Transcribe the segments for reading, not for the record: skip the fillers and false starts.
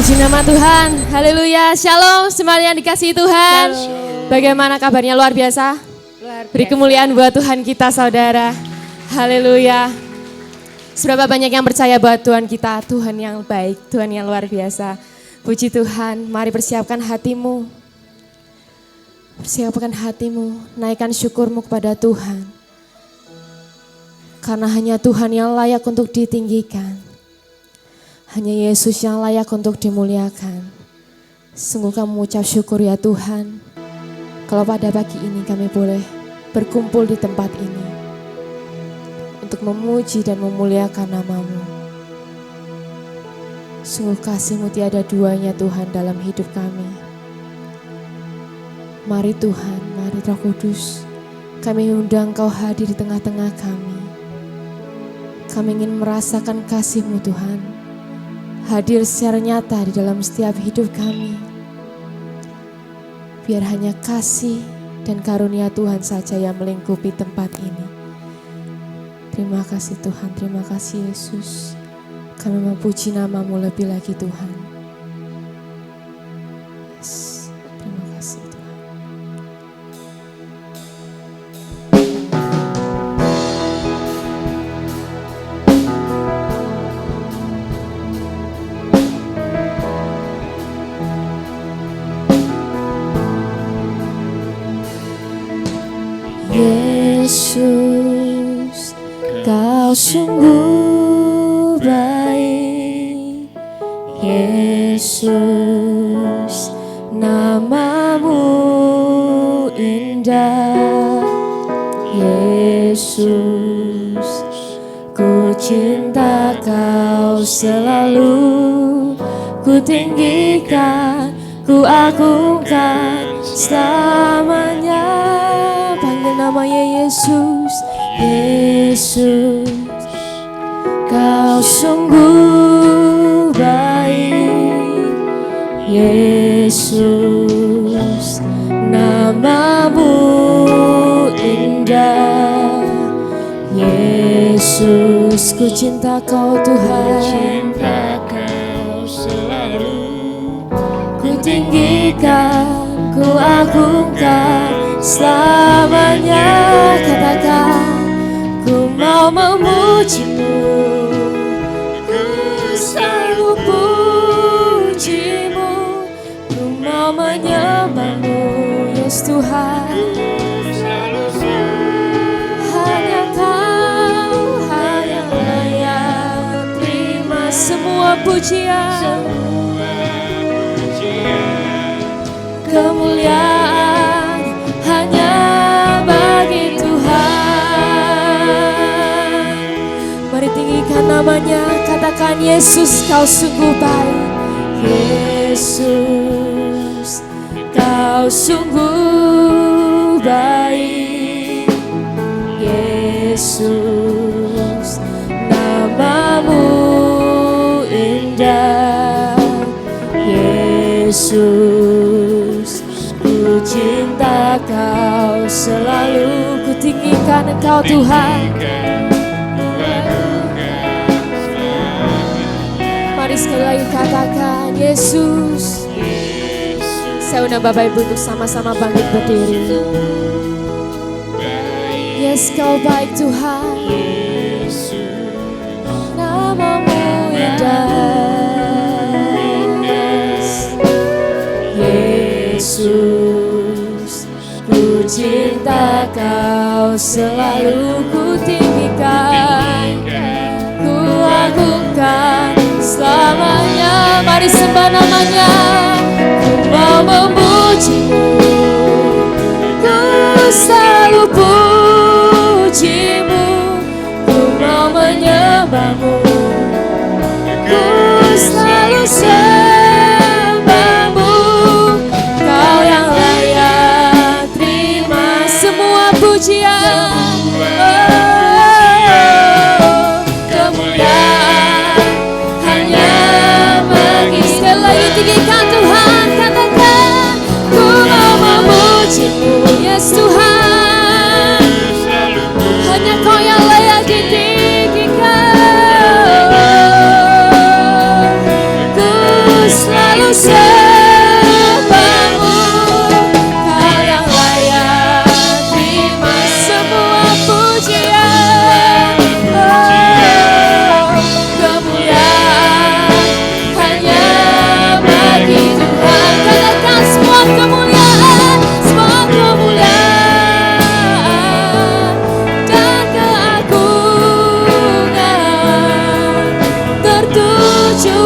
Puji nama Tuhan, haleluya, shalom semuanya yang dikasihi Tuhan. Bagaimana kabarnya, luar biasa? Beri kemuliaan buat Tuhan kita saudara, haleluya. Seberapa banyak yang percaya bahwa Tuhan kita, Tuhan yang baik, Tuhan yang luar biasa. Puji Tuhan, mari persiapkan hatimu. Persiapkan hatimu, naikkan syukurmu kepada Tuhan. Karena hanya Tuhan yang layak untuk ditinggikan. Hanya Yesus yang layak untuk dimuliakan. Sungguh kami mengucap syukur ya Tuhan. Kalau pada pagi ini kami boleh berkumpul di tempat ini. Untuk memuji dan memuliakan nama-Mu. Sungguh kasih-Mu tiada duanya Tuhan dalam hidup kami. Mari Tuhan, mari Roh Kudus. Kami undang Kau hadir di tengah-tengah kami. Kami ingin merasakan kasih-Mu Tuhan. Hadir secara nyata di dalam setiap hidup kami. Biar hanya kasih dan karunia Tuhan saja yang melingkupi tempat ini. Terima kasih Tuhan, terima kasih Yesus. Kami memuji nama-Mu lebih lagi Tuhan. Yes, terima kasih Tuhan. Yesus, Kau sungguh baik. Yesus, nama-Mu indah. Yesus, ku cinta Kau selalu. Ku tinggikan, ku agungkan selamanya. Namanya Yesus, Yesus, Kau sungguh baik. Yesus, nama-Mu indah. Yesus, ku cinta Kau Tuhan. Ku tinggikan, ku agungkan selamanya. Katakan, ku mau memuji-Mu, ku selalu puji-Mu, ku mau menyembah-Mu, Yesus Tuhan. Hanya Kau, hanya layak terima semua pujian, kemuliaan hanya bagi Tuhan. Mari tinggikan namanya, katakan Yesus Kau sungguh baik. Yesus, Kau sungguh baik. Yesus, nama-Mu indah. Yesus, ku cinta Kau selalu. Ku tinggikan Engkau Tuhan. Mari sekali lagi katakan Yesus. Saya undang Bapak Ibu untuk sama-sama bangkit berdiri. Yes, Kau baik Tuhan. Nama-Mu indah. Yesus, ku cinta Kau selalu. Ku tinggikan, ku agungkan selamanya. Mari sembah namanya. Ku mau memuji-Mu, ku selalu puji-Mu, ku mau menyembah-Mu, ku selalu sembah-Mu. Kau yang layak terima semua pujian. Kemuliaan hanya bagi. Sekali lagi tinggikan Tuhan, katakan ku mau memuji-Mu, Yesus Tuhan. Hanya Kau yang layak ditinggikan. Ku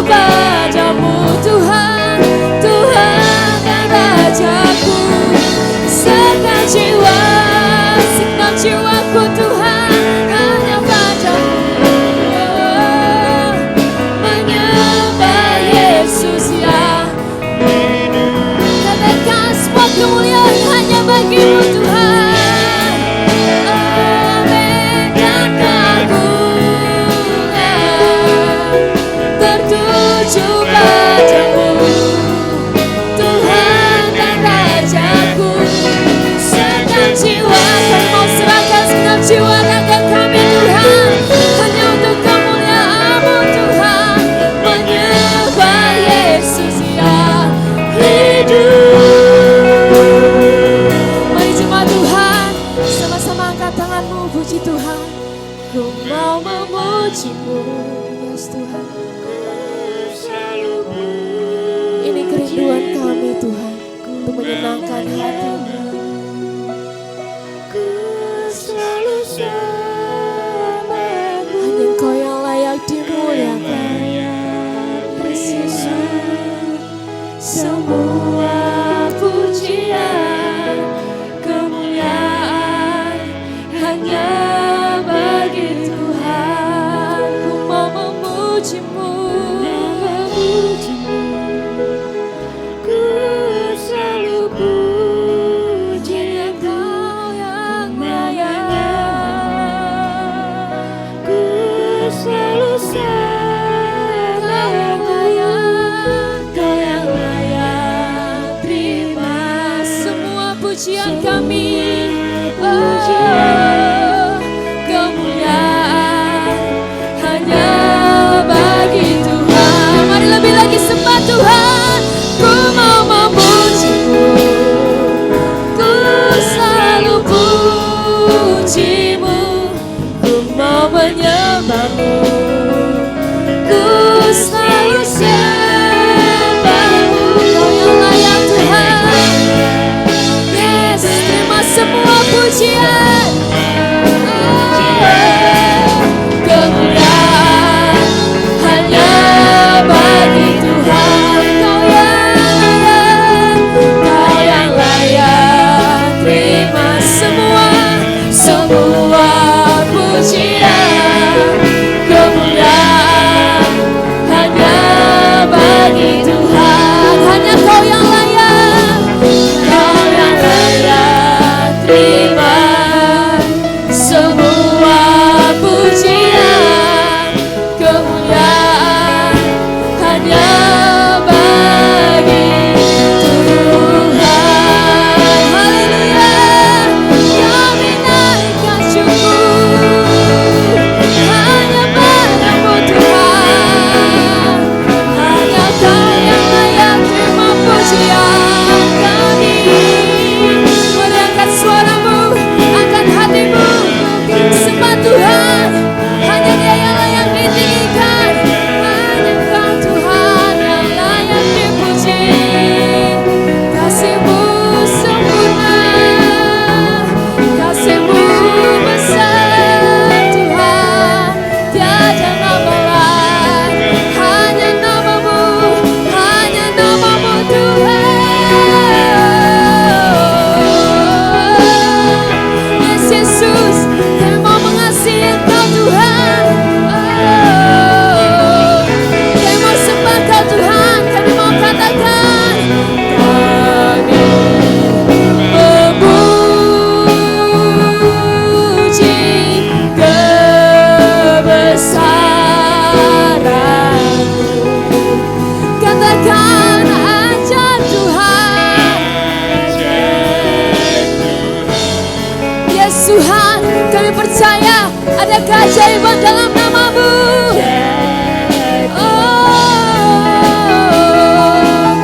padamu Tuhan, Tuhan dan Rajaku. Segenap jiwaku Tuhan hanya padamu, menyembah Yesus ya. Katakan semua kemuliaan hanya bagimu Tuhan. Amin. Dan keagungan tertuju padamu Tuhan dan Rajaku. Segenap jiwa kami mau serahkan segenap jiwa raga kami Tuhan, hanya untuk kemuliaan-Mu Tuhan, menyembah Yesus yang hidup. Mari jemaat Tuhan, sama-sama angkat tanganmu, puji Tuhan. Ku mau memuji-Mu, yes Tuhan. Ini kerinduan kami Tuhan, untuk menyenangkan hati-Mu. Hanya Engkau yang layak dimuliakan, Yesus. Semua pujian, kemuliaan hanya bagi Tuhan. Ku mau memuji-Mu, ku selalu puji Engkau yang layak. Ku selalu sayang Kau yang layak. Terima semua pujian kami. Kemuliaan hanya bagi Tuhan. Mari lebih lagi sembah Tuhan. Ku mau memuji-Mu, ku selalu puji-Mu, ku mau menyembah-Mu, ku selalu sembah-Mu. Kau yang layak Tuhan. Yes, terima semua pujian. Kemuliaan hanya bagi Tuhan. Kau yang layak. Terima semua pujian. Kemuliaan hanya bagi Tuhan. Hanya Kau yang layak. Kau yang layak. Terima semua pujian. Kemuliaan hanya bagi Tuhan. Haleluya. Kami naikkan syukur hanya padamu Tuhan. Hanya Kau yang layak terima pujian kami. Mari angkat suaramu, angkat hatimu, sembah Tuhan. Hanya Dia yang layak ditinggikan. Hanya Kau Tuhan yang layak dipuji. Kasih-Mu sempurna, Kasih-Mu besar Tuhan. Tiada nama lain, hanya nama-Mu, hanya nama-Mu Tuhan. Yes Yesus, kami mau mengasihi Engkau Tuhan. Kami mau sembah Kau Tuhan. Kami mau katakan, kami memuji kebesaran-Mu. Katakan aja Tuhan. Yes Tuhan, kami percaya ada keajaiban dalam nama-Mu. Oh,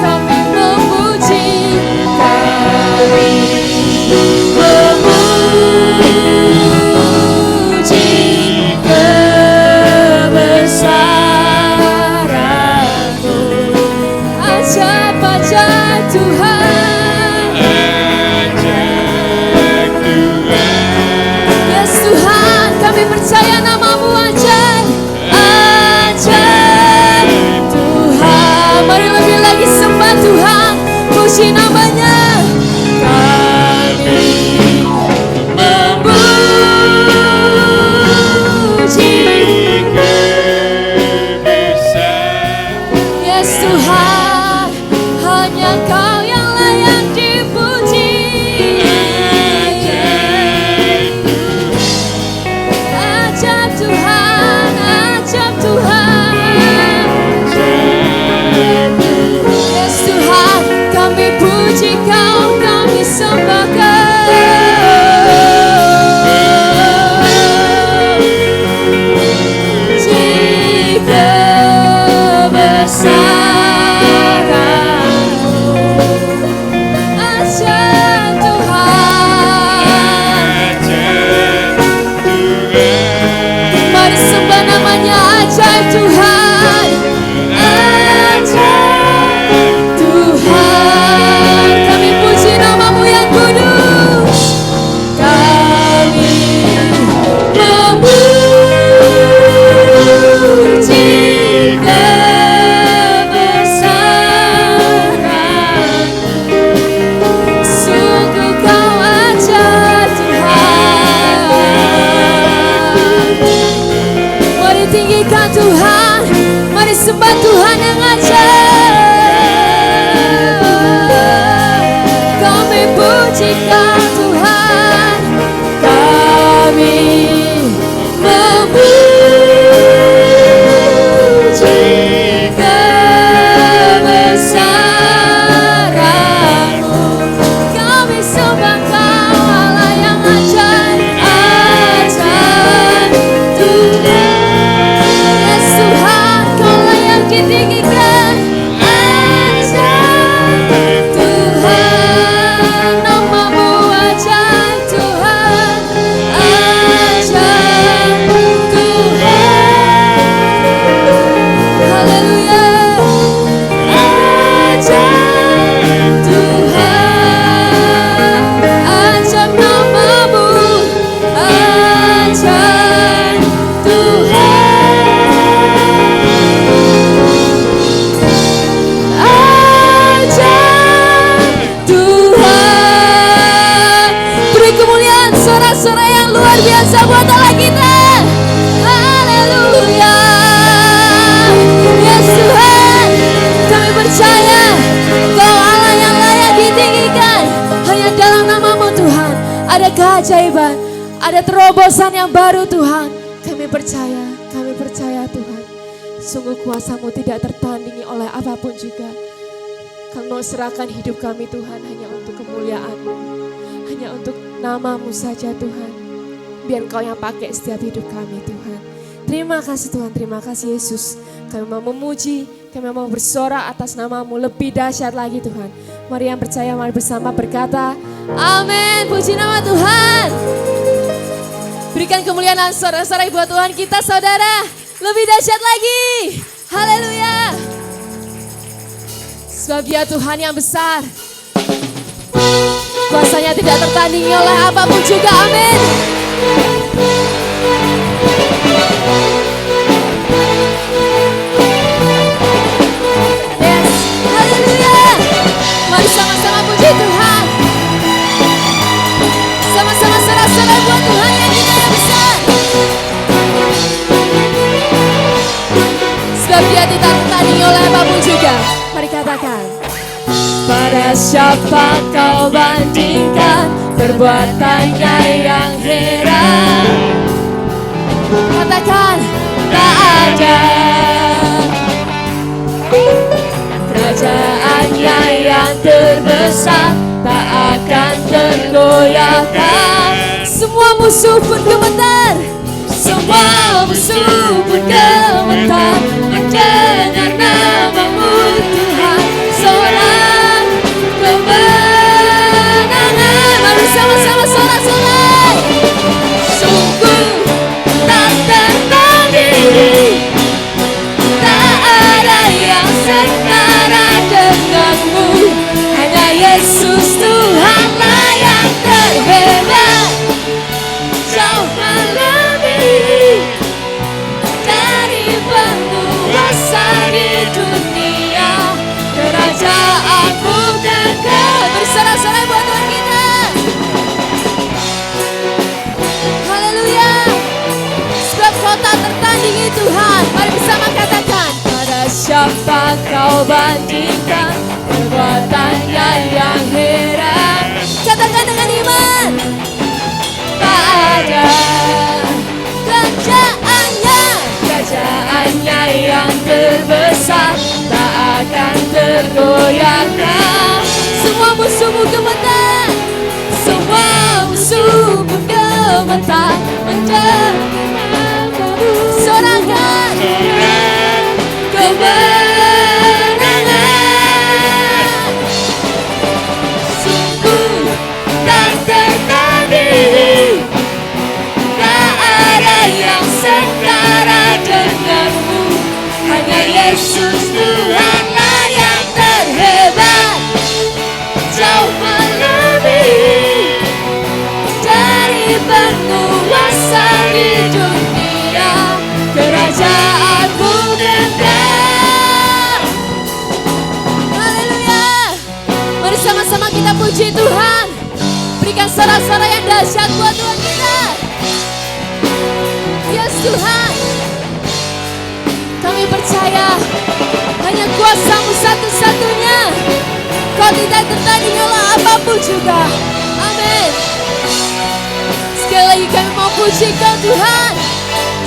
kami memuji, kebesaran-Mu. Ajaib-ajaib Tuhan. Yes Tuhan, kami percaya nama-Mu ajaib. tinggikan Tuhan. Mari sembah Tuhan yang ajaib. Kami pujikan Tuhan. Kami memuji kebesaran-Mu. Kami sembah Kau Allah yang ajaib, ajaib Tuhan. Yes Tuhan, Kaulah yang ditinggikan, ajaib Tuhan. Nama-Mu ajaib Tuhan, ajaib Tuhan. Haleluya, ajaib Tuhan, ajaib nama-Mu, ajaib Tuhan, ajaib Tuhan. Beri kemuliaan sorak-sorai yang luar biasa buat Allah kita. Haleluya. Yes Tuhan, kami percaya Kau Allah yang layak ditinggikan. Hanya dalam nama-Mu Tuhan ada keajaiban, ada terobosan yang baru Tuhan. Kami percaya Tuhan. Sungguh kuasa-Mu tidak tertandingi oleh apapun juga. Kami mau serahkan hidup kami Tuhan hanya untuk kemuliaan-Mu, hanya untuk nama-Mu saja Tuhan. Biar Kau yang pakai setiap hidup kami Tuhan. Terima kasih Tuhan, terima kasih Yesus. Kami mau memuji, kami mau bersorak atas nama-Mu lebih dahsyat lagi Tuhan. Mari yang percaya, mari bersama berkata, amin. Puji nama Tuhan. Berikan kemuliaan dan sorak-sorai buat Tuhan kita saudara. Lebih dahsyat lagi. Haleluya. Sebab Dia Tuhan yang besar. Kuasanya tidak tertandingi oleh apapun juga. Amin. Yes. Haleluya. Mari sama-sama puji Tuhan. Sama-sama sorak-sorai buat Tuhan yang kita yang besar. Sebab Dia tidak tertandingi oleh apapun juga. Mari katakan. Pada siapa Kau bandingkan perbuatannya yang heran? Katakan, tak ada. Kerajaannya yang terbesar tak akan tergoyahkan. Semua musuh pun gemetar, semua musuh pun gemetar mendengar nama-Mu Tuhan. Sorak kemenangan. Mari sama-sama sorak-sorai. Sungguh tak tertandingi, tak ada yang setara dengan-Mu. Hanya Yesus Tuhanlah yang terhebat, jauh melebihi dari penguasa di dunia. Kerajaan-Mu kekal. Bersorak-sorai buat Tuhan kita. Haleluya. Sebab Kau tak tertandingi Tuhan. Mari bersama katakan. Pada siapa Kau bandingkan perbuatannya yang heran? Katakan dengan iman. Tak ada. Kerajaannya yang terbesar tak akan tergoyahkan. Semua musuh-Mu gemetar, semua musuh-Mu gemetar mendengar nama-Mu. Sorakan kemenangan. Sungguh tak tertandingi, tak ada yang setara dengan-Mu. Hanya Yesus Tuhanlah yang terhebat, jauh melebihi dari penguasa di dunia. Kerajaan-Mu kekal. Haleluya. Mari sama-sama kita puji Tuhan. Berikan sorak-sorai yang dahsyat buat Tuhan kita. Yes Tuhan. Kami percaya hanya kuasa-Mu satu-satunya. Kau tidak tertandingi oleh apapun juga. Amin. Sekali lagi kami mau puji Kau Tuhan.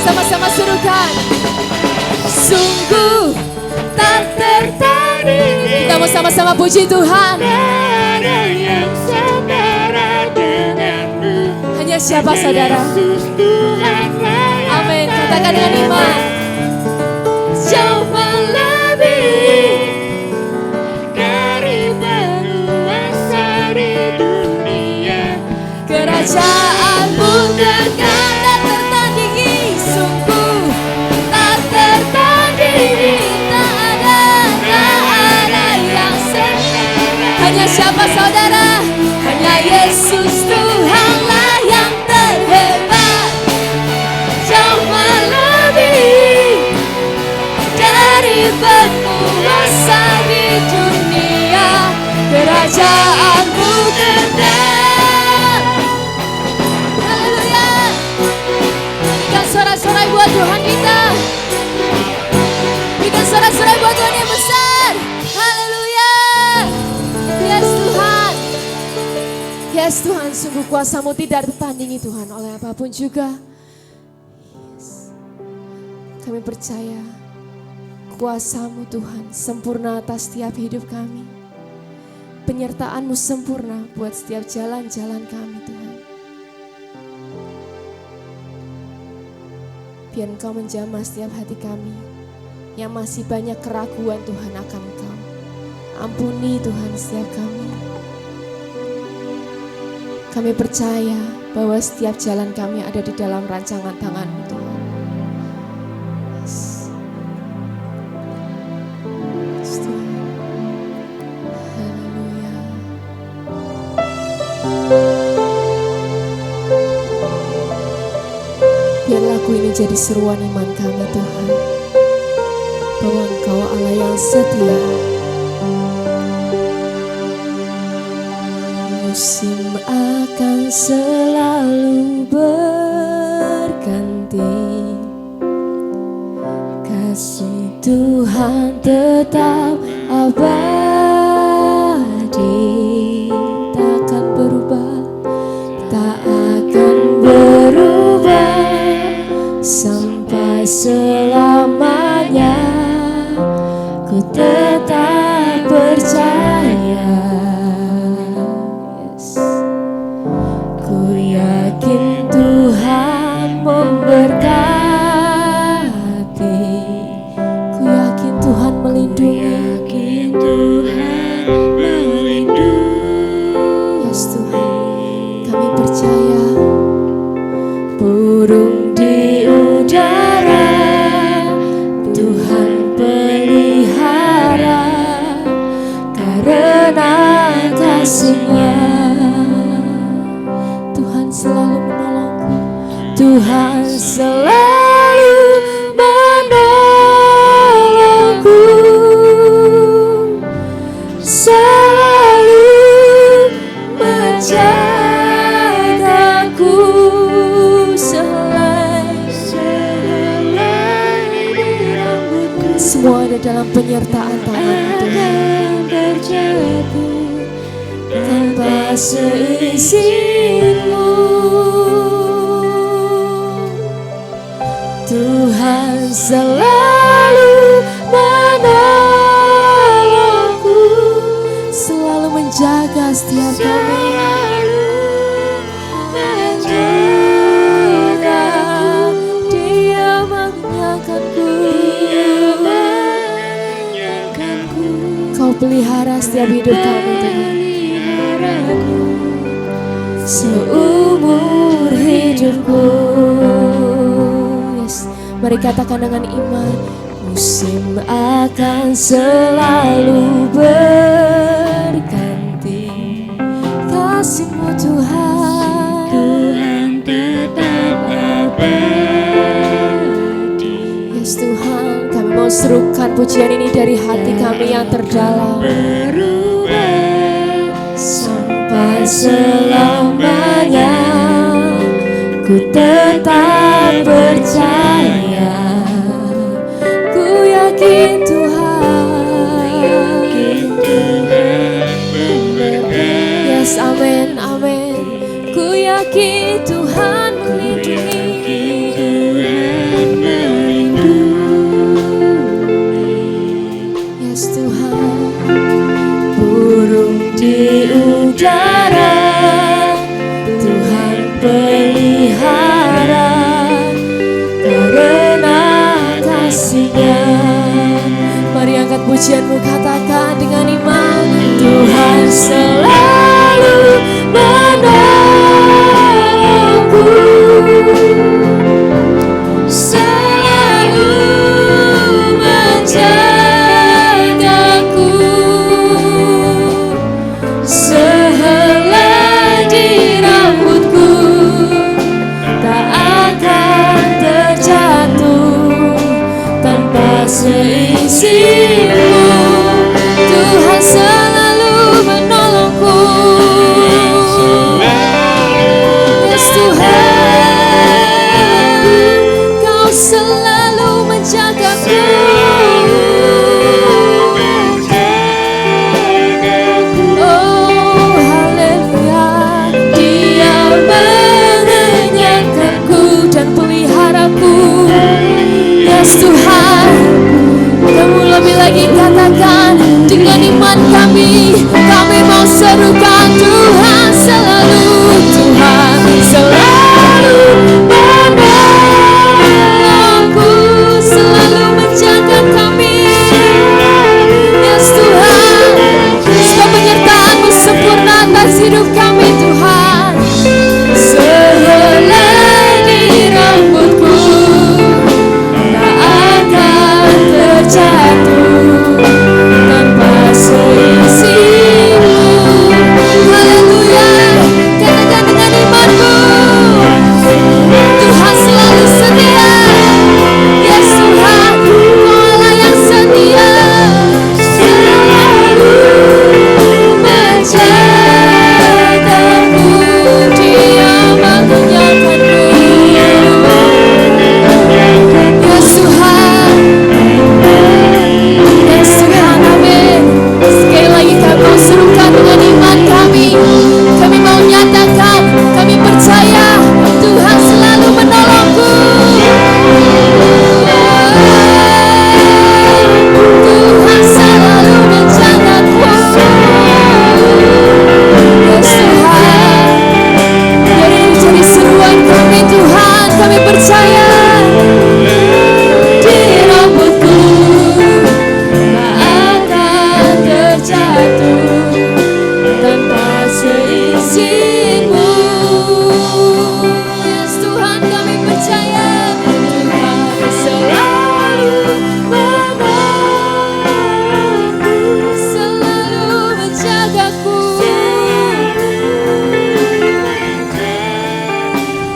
Sama-sama serukan. Sungguh tak tertandingi. Kita mau sama-sama puji Tuhan. Ada yang setara denganmu. Hanya siapa saudara? Yesus Tuhanlah yang Amin. Katakan dengan iman. Jauh melebihi dari penguasa di dunia. kerajaan-Mu takkan tak tertandingi. Sungguh tak tertandingi. Tak ada yang setara. Hanya siapa saudara? Hanya Yesus Tuhanlah yang terhebat. Jauh melebihi dari penguasa di dunia. Kerajaan-Mu tetap. Haleluya. Berikan sorak-sorai buat Tuhan kita. Berikan sorak-sorai buat Tuhan yang besar. Haleluya. Yes Tuhan. Yes Tuhan, sungguh kuasa-Mu tidak tertandingi Tuhan oleh apapun juga. Yes. Kami percaya kuasa-Mu Tuhan sempurna atas setiap hidup kami. Penyertaan-Mu sempurna buat setiap jalan-jalan kami Tuhan. Biar Engkau menjamah setiap hati kami yang masih banyak keraguan Tuhan akan Engkau. Ampuni Tuhan setiap kami. Kami percaya bahwa setiap jalan kami ada di dalam rancangan tangan-Mu Tuhan. Yes. Yes, Tuhan. Haleluya. Biar lagu ini jadi seruan iman kami Tuhan, bahwa Engkau Allah yang setia. Musim akan selalu berganti, kasih Tuhan tetap abadi. Tak akan berubah, tak akan berubah sampai selamanya. Ku tetap percaya. Yes. Ku yakin Tuhan memberkati. Ku yakin Tuhan melindungi. Tuhan melindungi. Yes Tuhan, kami percaya. Burung di udara Tuhan pelihara, karena kasih-Nya Tuhan selalu menolongku. Tuhan selalu menolongku, selalu menjagaku. Semua ada dalam penyertaan tangan Tuhan. Terjatuh Tanpa seizin-Mu, Tuhan selalu menolongku, selalu menjaga setiap kami. Dia mengenyangkanku. Kau pelihara setiap hidup kami Tuhan. Seumur hidupku. Yes. Mari katakan dengan iman. Musim akan selalu berganti, kasih-Mu Tuhan. Tuhan tetap abadi. Yes Tuhan, kami mau serukan pujian ini dari hati kami yang terdalam. Berubah Sampai selamanya ku tetap percaya. Ku yakin Tuhan. Yes, amin, amin. Ku yakin Tuhan melindungi. Yes, Tuhan. Burung di udara Tuhan pelihara karena kasih-Nya. Mari angkat pujianmu, katakan dengan iman. Tuhan selalu menolongku, selalu menjagaku, sehelai di rambutku tak akan terjatuh tanpa seizin-Mu. Tuhan selalu menolongku. Yes, Tuhan, Kau selalu menjagaku. Oh, haleluya. Dia mengenyangkanku dan peliharaku. Yes, Tuhan. Kamu lebih lagi katakan dengan iman kami mau serukan Tuhan selalu, Tuhan selalu menolongku, selalu menjaga kami. Yes, Tuhan, sebab penyertaan-Mu sempurna atas hidup kami, Tuhan. Sehelai di rambutku tak akan terjatuh tanpa seizin-Mu. Haleluya, katakan dengan imanmu. Tuhan selalu setia. Yes, Tuhan, Kau Allah yang setia, selalu menjagaku. Dia mengenyangkanku. Yes, Tuhan. Yes, Tuhan, amin. Sekali lagi kami mau serukan dengan iman kami. Kami mau nyatakan, kami percaya Tuhan selalu menolongku. Tuhan selalu menjagaku. Yes, Tuhan. Biar ini jadi seruan kami, Tuhan. Kami percaya di rambutku tak akan terjatuh tanpa seizin-Mu. Yes, Tuhan, kami percaya Tuhan selalu menolongku, selalu menjagaku.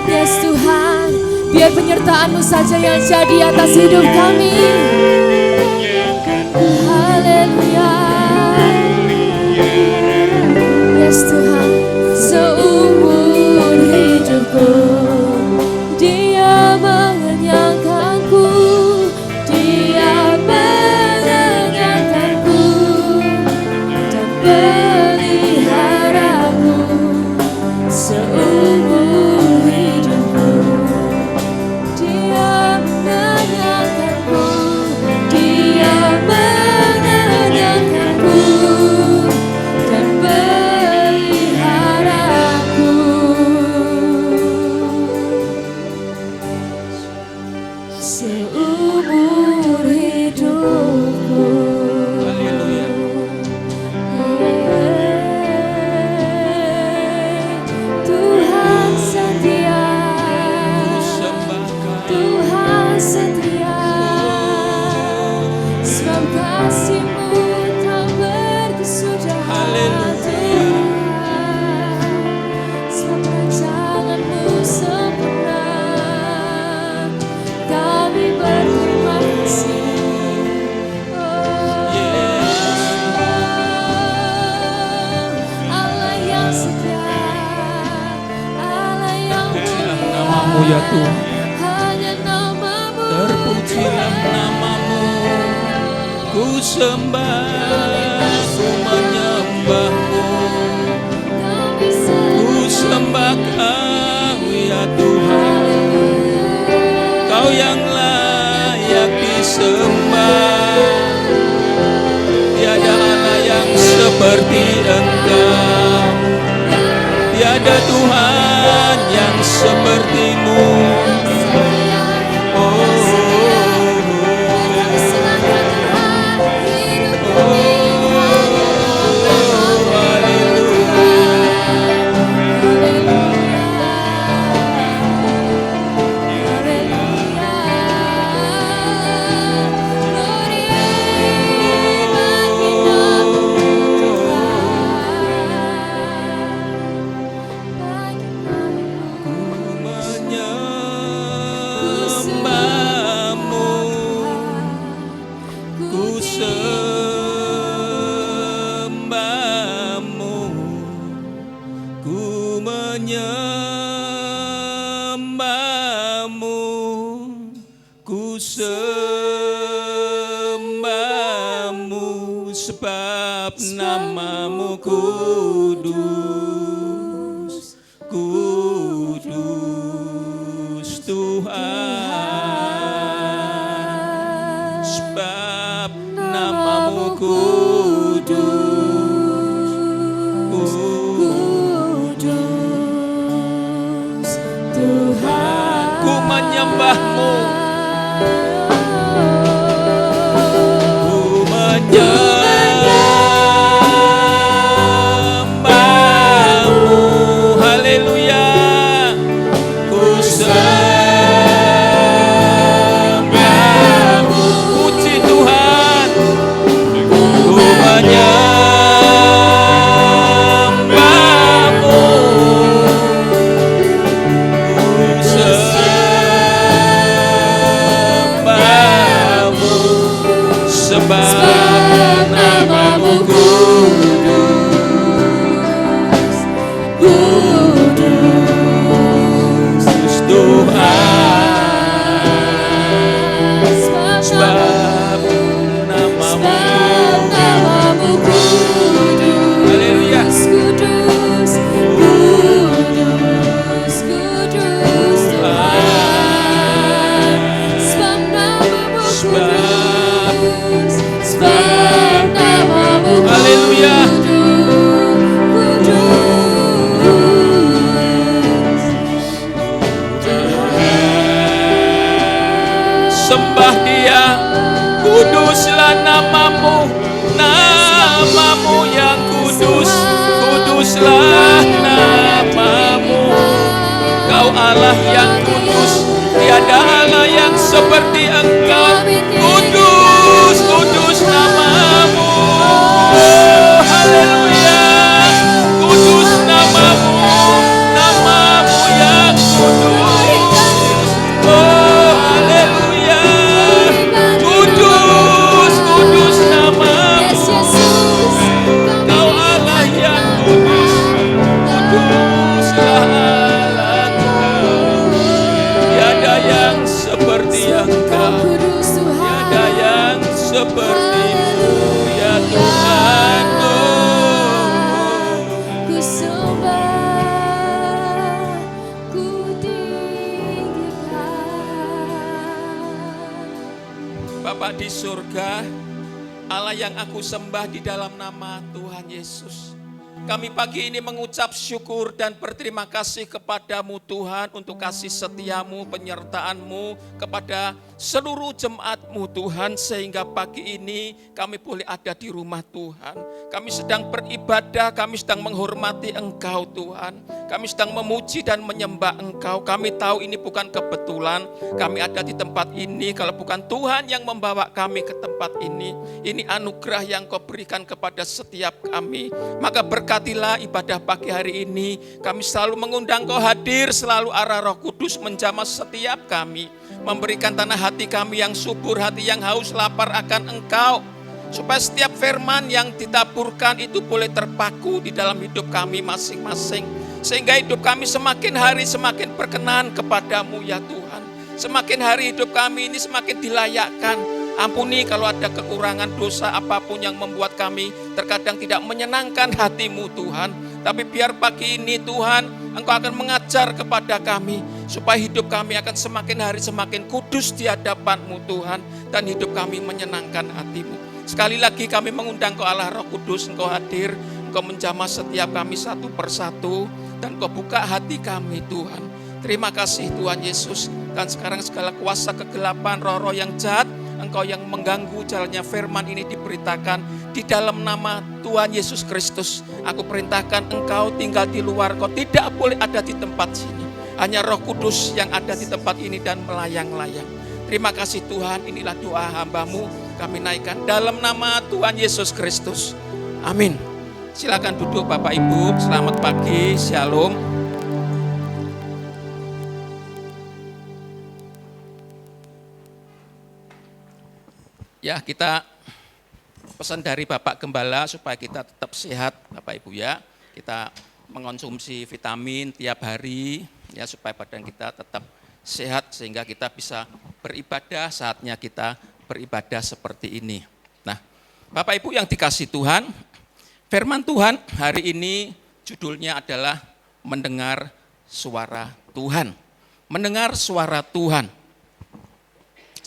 Yes, Tuhan, biar penyertaan-Mu saja yang jadi atas hidup kami. Haleluya. Yes, Tuhan, seumur hidupku Dia mengenyangkanku, Dia mengenyangkanku dan peliharaku seumur hidupku. Dia mengenyangkanku, Dia mengenyangkanku dan peliharaku seumur hidupku. Haleluya. Tuhan setia, Sembahkan Tuhan setia, sebab kasih-Mu tak berkesudahan. Haleluya. Sebab rancangan-Mu sempurna, kami sembah, ku menyembahmu, ku sembah Kau ya Tuhan. Kau yang layak disembah, tiada Allah yang seperti Engkau, tiada Tuhan yang seperti-Mu. Sebab nama-Mu kudus, kudus Tuhan. Sebab nama-Mu kudus, kudus Tuhan. Ku menyembah-Mu, ku menyembah. Sembah Dia, kuduslah nama-Mu, nama-Mu yang kudus, kuduslah nama-Mu. Kau Allah yang kudus, tiada Allah yang seperti Engkau. Kudus, kudus nama-Mu. Haleluya, kudus nama-Mu, nama-Mu yang kudus. Seperti-Mu ya Tuhan, ku sembah, ku tinggikan. Bapa di surga, Allah yang aku sembah di dalam nama Tuhan Yesus, kami pagi ini mengucap syukur dan berterima kasih kepadamu Tuhan untuk kasih setiamu, penyertaan-Mu kepada seluruh jemaat-Mu Tuhan, sehingga pagi ini kami boleh ada di rumah Tuhan. Kami sedang beribadah, kami sedang menghormati Engkau Tuhan. Kami sedang memuji dan menyembah Engkau. Kami tahu ini bukan kebetulan kami ada di tempat ini, kalau bukan Tuhan yang membawa kami ke tempat ini. Ini anugerah yang Kau berikan kepada setiap kami. Maka berkatilah ibadah pagi hari ini. Kami selalu mengundang Kau hadir, selalu arah Roh Kudus menjamah setiap kami. Memberikan tanah hati kami yang subur, hati yang haus lapar akan Engkau. Supaya setiap firman yang ditaburkan itu boleh terpaku di dalam hidup kami masing-masing. Sehingga hidup kami semakin hari semakin berkenan kepadamu ya Tuhan. Semakin hari hidup kami ini semakin dilayakkan Ampuni kalau ada kekurangan dosa apapun yang membuat kami terkadang tidak menyenangkan hati-Mu Tuhan. Tapi biar pagi ini Tuhan, Engkau akan mengajar kepada kami supaya hidup kami akan semakin hari semakin kudus di hadapan-Mu Tuhan. Dan hidup kami menyenangkan hati-Mu. Sekali lagi kami mengundang Engkau Allah Roh Kudus, Engkau hadir, Engkau menjamah setiap kami satu persatu. Dan Engkau buka hati kami Tuhan. Terima kasih Tuhan Yesus. Dan sekarang segala kuasa kegelapan, roh-roh yang jahat, Engkau yang mengganggu jalannya firman ini diberitakan di dalam nama Tuhan Yesus Kristus. Aku perintahkan Engkau tinggal di luar, Engkau tidak boleh ada di tempat sini. Hanya Roh Kudus yang ada di tempat ini dan melayang-layang. Terima kasih Tuhan, inilah doa hamba-Mu kami naikkan dalam nama Tuhan Yesus Kristus. Amin. Silakan duduk Bapak Ibu, selamat pagi, shalom. Ya, kita pesan dari Bapak Gembala supaya kita tetap sehat Bapak Ibu ya. Kita mengonsumsi vitamin tiap hari ya supaya badan kita tetap sehat sehingga kita bisa beribadah, saatnya kita beribadah seperti ini. Nah, Bapak Ibu yang dikasihi Tuhan, firman Tuhan hari ini judulnya adalah mendengar suara Tuhan. Mendengar suara Tuhan.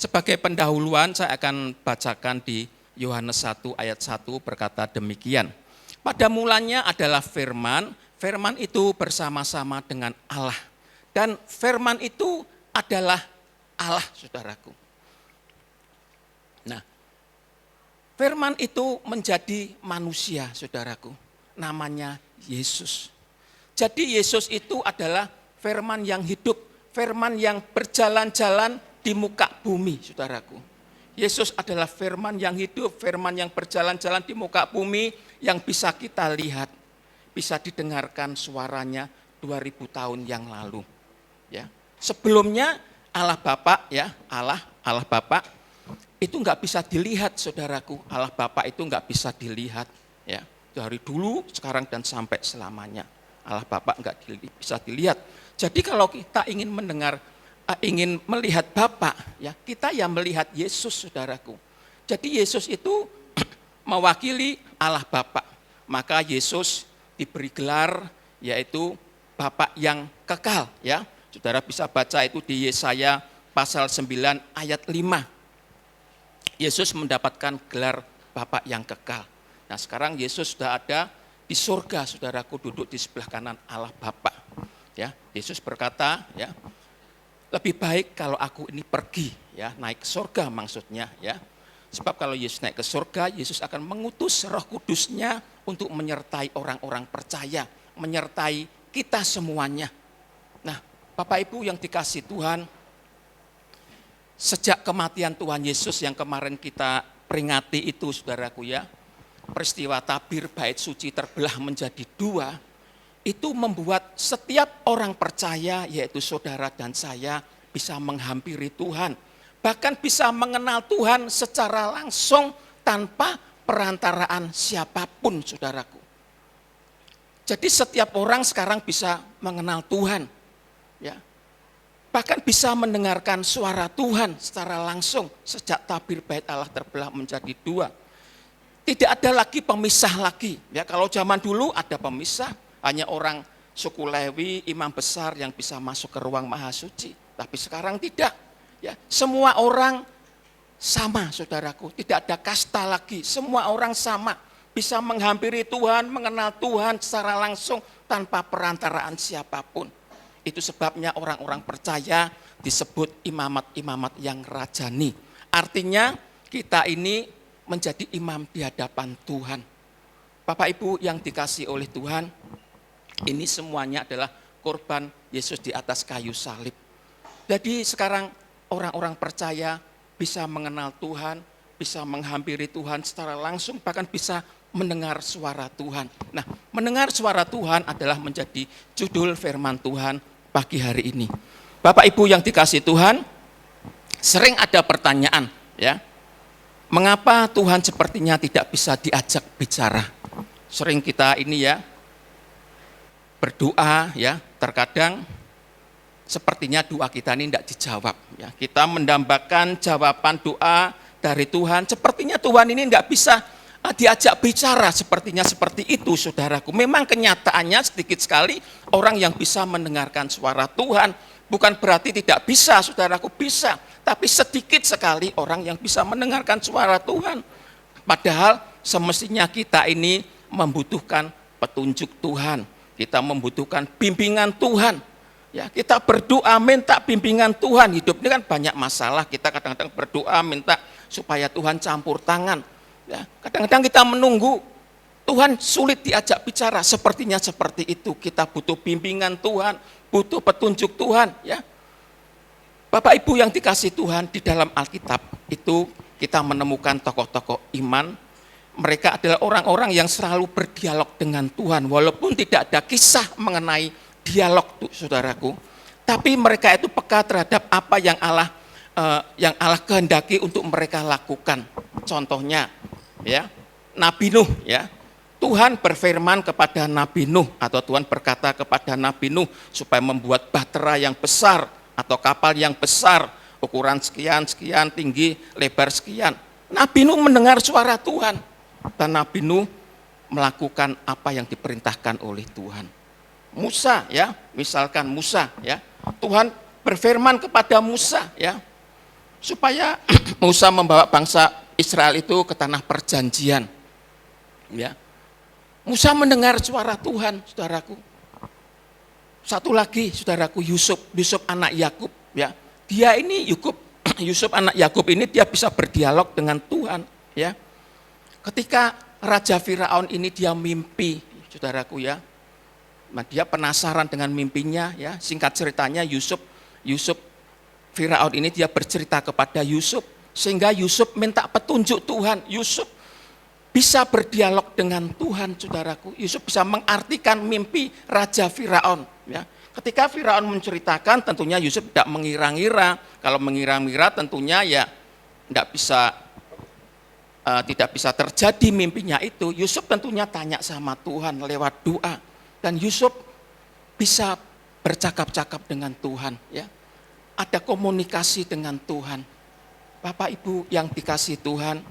Sebagai pendahuluan saya akan bacakan di Yohanes 1 ayat 1 berkata demikian. Pada mulanya adalah firman, firman itu bersama-sama dengan Allah. Dan firman itu adalah Allah, saudaraku. Nah, firman itu menjadi manusia, saudaraku. Namanya Yesus. Jadi Yesus itu adalah firman yang hidup, firman yang berjalan-jalan di muka bumi, saudaraku. Yesus adalah firman yang hidup, firman yang berjalan-jalan di muka bumi yang bisa kita lihat, bisa didengarkan suaranya 2000 tahun yang lalu. Ya, sebelumnya Allah Bapa ya, Allah Bapa itu nggak bisa dilihat, saudaraku. Allah Bapa itu nggak bisa dilihat, ya. Dari dulu, sekarang dan sampai selamanya. Allah Bapa nggak bisa dilihat. Jadi kalau kita ingin melihat Bapa, ya kita yang melihat Yesus, saudaraku. Jadi Yesus itu mewakili Allah Bapa. Maka Yesus diberi gelar yaitu Bapa yang kekal, ya. Saudara bisa baca itu di Yesaya pasal 9 ayat 5. Yesus mendapatkan gelar Bapa yang kekal. Nah, sekarang Yesus sudah ada di surga, saudaraku, duduk di sebelah kanan Allah Bapa. Ya, Yesus berkata, ya, lebih baik kalau aku ini pergi, ya, naik ke surga maksudnya, ya. Sebab kalau Yesus naik ke surga, Yesus akan mengutus Roh Kudus-Nya untuk menyertai orang-orang percaya, menyertai kita semuanya. Nah, Bapak Ibu yang dikasihi Tuhan, sejak kematian Tuhan Yesus yang kemarin kita peringati itu, saudaraku ya, peristiwa tabir bait suci terbelah menjadi dua, itu membuat setiap orang percaya, yaitu saudara dan saya, bisa menghampiri Tuhan. Bahkan bisa mengenal Tuhan secara langsung tanpa perantaraan siapapun, saudaraku. Jadi setiap orang sekarang bisa mengenal Tuhan. Ya. Bahkan bisa mendengarkan suara Tuhan secara langsung sejak tabir bait Allah terbelah menjadi dua. Tidak ada lagi pemisah lagi. Ya, kalau zaman dulu ada pemisah, hanya orang suku Lewi, imam besar yang bisa masuk ke ruang maha suci. Tapi sekarang tidak. Ya, semua orang sama, saudaraku. Tidak ada kasta lagi. Semua orang sama. Bisa menghampiri Tuhan, mengenal Tuhan secara langsung tanpa perantaraan siapapun. Itu sebabnya orang-orang percaya disebut imamat-imamat yang rajani. Artinya kita ini menjadi imam di hadapan Tuhan. Bapak Ibu yang dikasihi oleh Tuhan, ini semuanya adalah korban Yesus di atas kayu salib. Jadi sekarang orang-orang percaya bisa mengenal Tuhan, bisa menghampiri Tuhan secara langsung, bahkan bisa mendengar suara Tuhan. Nah, mendengar suara Tuhan adalah menjadi judul firman Tuhan pagi hari ini. Bapak Ibu yang dikasihi Tuhan, sering ada pertanyaan, ya. Mengapa Tuhan sepertinya tidak bisa diajak bicara? Sering kita ini ya berdoa, ya, terkadang sepertinya doa kita ini tidak dijawab, ya. Kita mendambakan jawaban doa dari Tuhan, sepertinya Tuhan ini enggak bisa diajak bicara, sepertinya seperti itu saudaraku. Memang kenyataannya sedikit sekali orang yang bisa mendengarkan suara Tuhan. Bukan berarti tidak bisa, saudaraku, bisa. Tapi sedikit sekali orang yang bisa mendengarkan suara Tuhan. Padahal semestinya kita ini membutuhkan petunjuk Tuhan. Kita membutuhkan bimbingan Tuhan. Ya, kita berdoa minta bimbingan Tuhan. Hidup ini kan banyak masalah. Kita kadang-kadang berdoa minta supaya Tuhan campur tangan. Ya, kadang-kadang kita menunggu Tuhan sulit diajak bicara. Sepertinya seperti itu. Kita butuh bimbingan Tuhan, butuh petunjuk Tuhan. Ya, Bapak Ibu yang dikasih Tuhan, di dalam Alkitab itu kita menemukan tokoh-tokoh iman. Mereka adalah orang-orang yang selalu berdialog dengan Tuhan, walaupun tidak ada kisah mengenai dialog, saudaraku. Tapi mereka itu peka terhadap apa yang Allah kehendaki untuk mereka lakukan. Contohnya, ya, Nabi Nuh, ya. Tuhan berfirman kepada Nabi Nuh, atau Tuhan berkata kepada Nabi Nuh supaya membuat bahtera yang besar atau kapal yang besar, ukuran sekian, sekian, tinggi, lebar sekian. Nabi Nuh mendengar suara Tuhan dan Nabi Nuh melakukan apa yang diperintahkan oleh Tuhan. Musa, ya, misalkan Musa, ya. Tuhan berfirman kepada Musa, ya, supaya Musa membawa bangsa Israel itu ke tanah perjanjian. Ya. Musa mendengar suara Tuhan, saudaraku. Satu lagi, saudaraku, Yusuf anak Yakub, ya. Dia ini Yusuf anak Yakub ini dia bisa berdialog dengan Tuhan, ya. Ketika Raja Firaun ini dia mimpi, saudaraku, ya. Nah, dia penasaran dengan mimpinya, ya. Singkat ceritanya Yusuf Firaun ini dia bercerita kepada Yusuf, sehingga Yusuf minta petunjuk Tuhan. Yusuf bisa berdialog dengan Tuhan, saudaraku. Yusuf bisa mengartikan mimpi Raja Firaun. Ya. Ketika Firaun menceritakan, tentunya Yusuf tidak mengira-ngira. Kalau mengira-ngira tentunya ya tidak bisa terjadi mimpinya itu. Yusuf tentunya tanya sama Tuhan lewat doa. Dan Yusuf bisa bercakap-cakap dengan Tuhan. Ya. Ada komunikasi dengan Tuhan. Bapak Ibu yang dikasih Tuhan,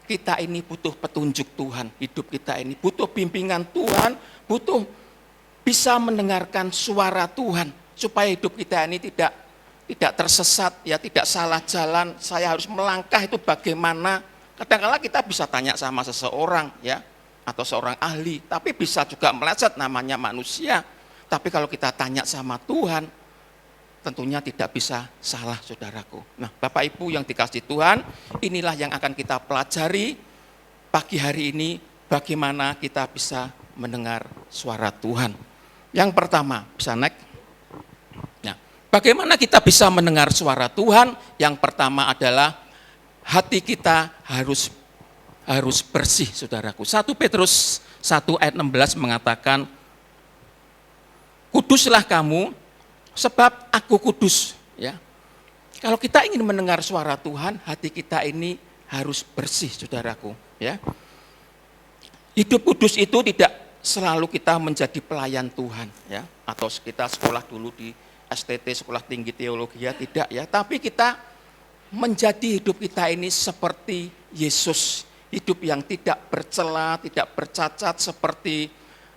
kita ini butuh petunjuk Tuhan. Hidup kita ini butuh bimbingan Tuhan, butuh bisa mendengarkan suara Tuhan. Supaya hidup kita ini tidak tersesat, ya, tidak salah jalan. Saya harus melangkah itu bagaimana. Kadang-kala kita bisa tanya sama seseorang, ya, atau seorang ahli. Tapi bisa juga meleset, namanya manusia. Tapi kalau kita tanya sama Tuhan, tentunya tidak bisa salah, saudaraku. Nah, Bapak Ibu yang dikasih Tuhan, inilah yang akan kita pelajari pagi hari ini, bagaimana kita bisa mendengar suara Tuhan. Yang pertama, bisa naik. Nah, bagaimana kita bisa mendengar suara Tuhan? Yang pertama adalah hati kita harus bersih, saudaraku. 1 Petrus 1 ayat 16 mengatakan, kuduslah kamu, sebab aku kudus, ya. Kalau kita ingin mendengar suara Tuhan, hati kita ini harus bersih, saudaraku, ya. Hidup kudus itu tidak selalu kita menjadi pelayan Tuhan, ya, atau kita sekolah dulu di STT, Sekolah Tinggi Teologi, ya, tidak, ya. Tapi kita menjadi hidup kita ini seperti Yesus, hidup yang tidak bercela, tidak bercacat, seperti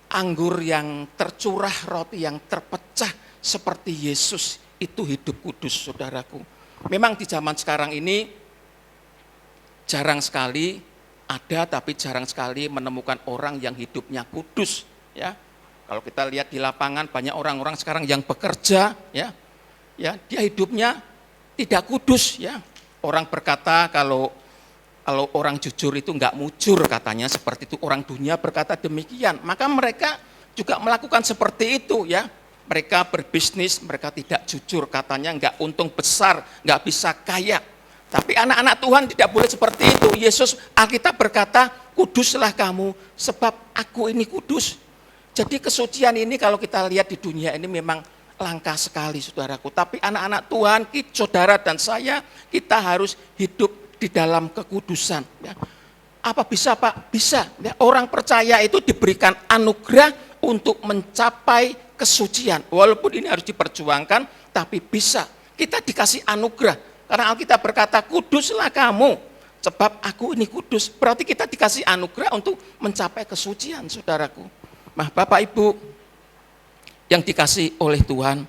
anggur yang tercurah, roti yang terpecah, seperti Yesus. Itu hidup kudus, saudaraku. Memang di zaman sekarang ini jarang sekali ada, tapi jarang sekali menemukan orang yang hidupnya kudus, ya. Kalau kita lihat di lapangan banyak orang-orang sekarang yang bekerja, ya, dia hidupnya tidak kudus, ya. Orang berkata kalau orang jujur itu enggak mujur, katanya seperti itu. Orang dunia berkata demikian. Maka mereka juga melakukan seperti itu, ya. Mereka berbisnis, mereka tidak jujur, katanya enggak untung besar, enggak bisa kaya. Tapi anak-anak Tuhan tidak boleh seperti itu. Yesus, Alkitab berkata, kuduslah kamu sebab aku ini kudus. Jadi kesucian ini kalau kita lihat di dunia ini memang langka sekali, saudaraku. Tapi anak-anak Tuhan, saudara dan saya, kita harus hidup di dalam kekudusan. Ya. Apa bisa, Pak? Bisa. Ya, orang percaya itu diberikan anugerah untuk mencapai kesucian. Walaupun ini harus diperjuangkan, tapi bisa. Kita dikasih anugerah. Karena Alkitab berkata, kuduslah kamu. sebab aku ini kudus. Berarti kita dikasih anugerah untuk mencapai kesucian, saudaraku. Nah, Bapak Ibu yang dikasih oleh Tuhan,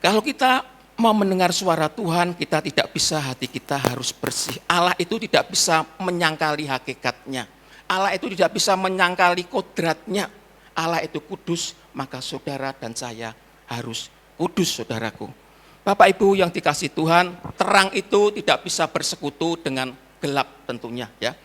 kalau kita mau mendengar suara Tuhan, kita tidak bisa, hati kita harus bersih. Allah itu tidak bisa menyangkali hakikatnya. Allah itu tidak bisa menyangkali kodratnya. Allah itu kudus, maka saudara dan saya harus kudus, saudaraku. Bapak Ibu yang dikasih Tuhan, terang itu tidak bisa bersekutu dengan gelap tentunya, ya.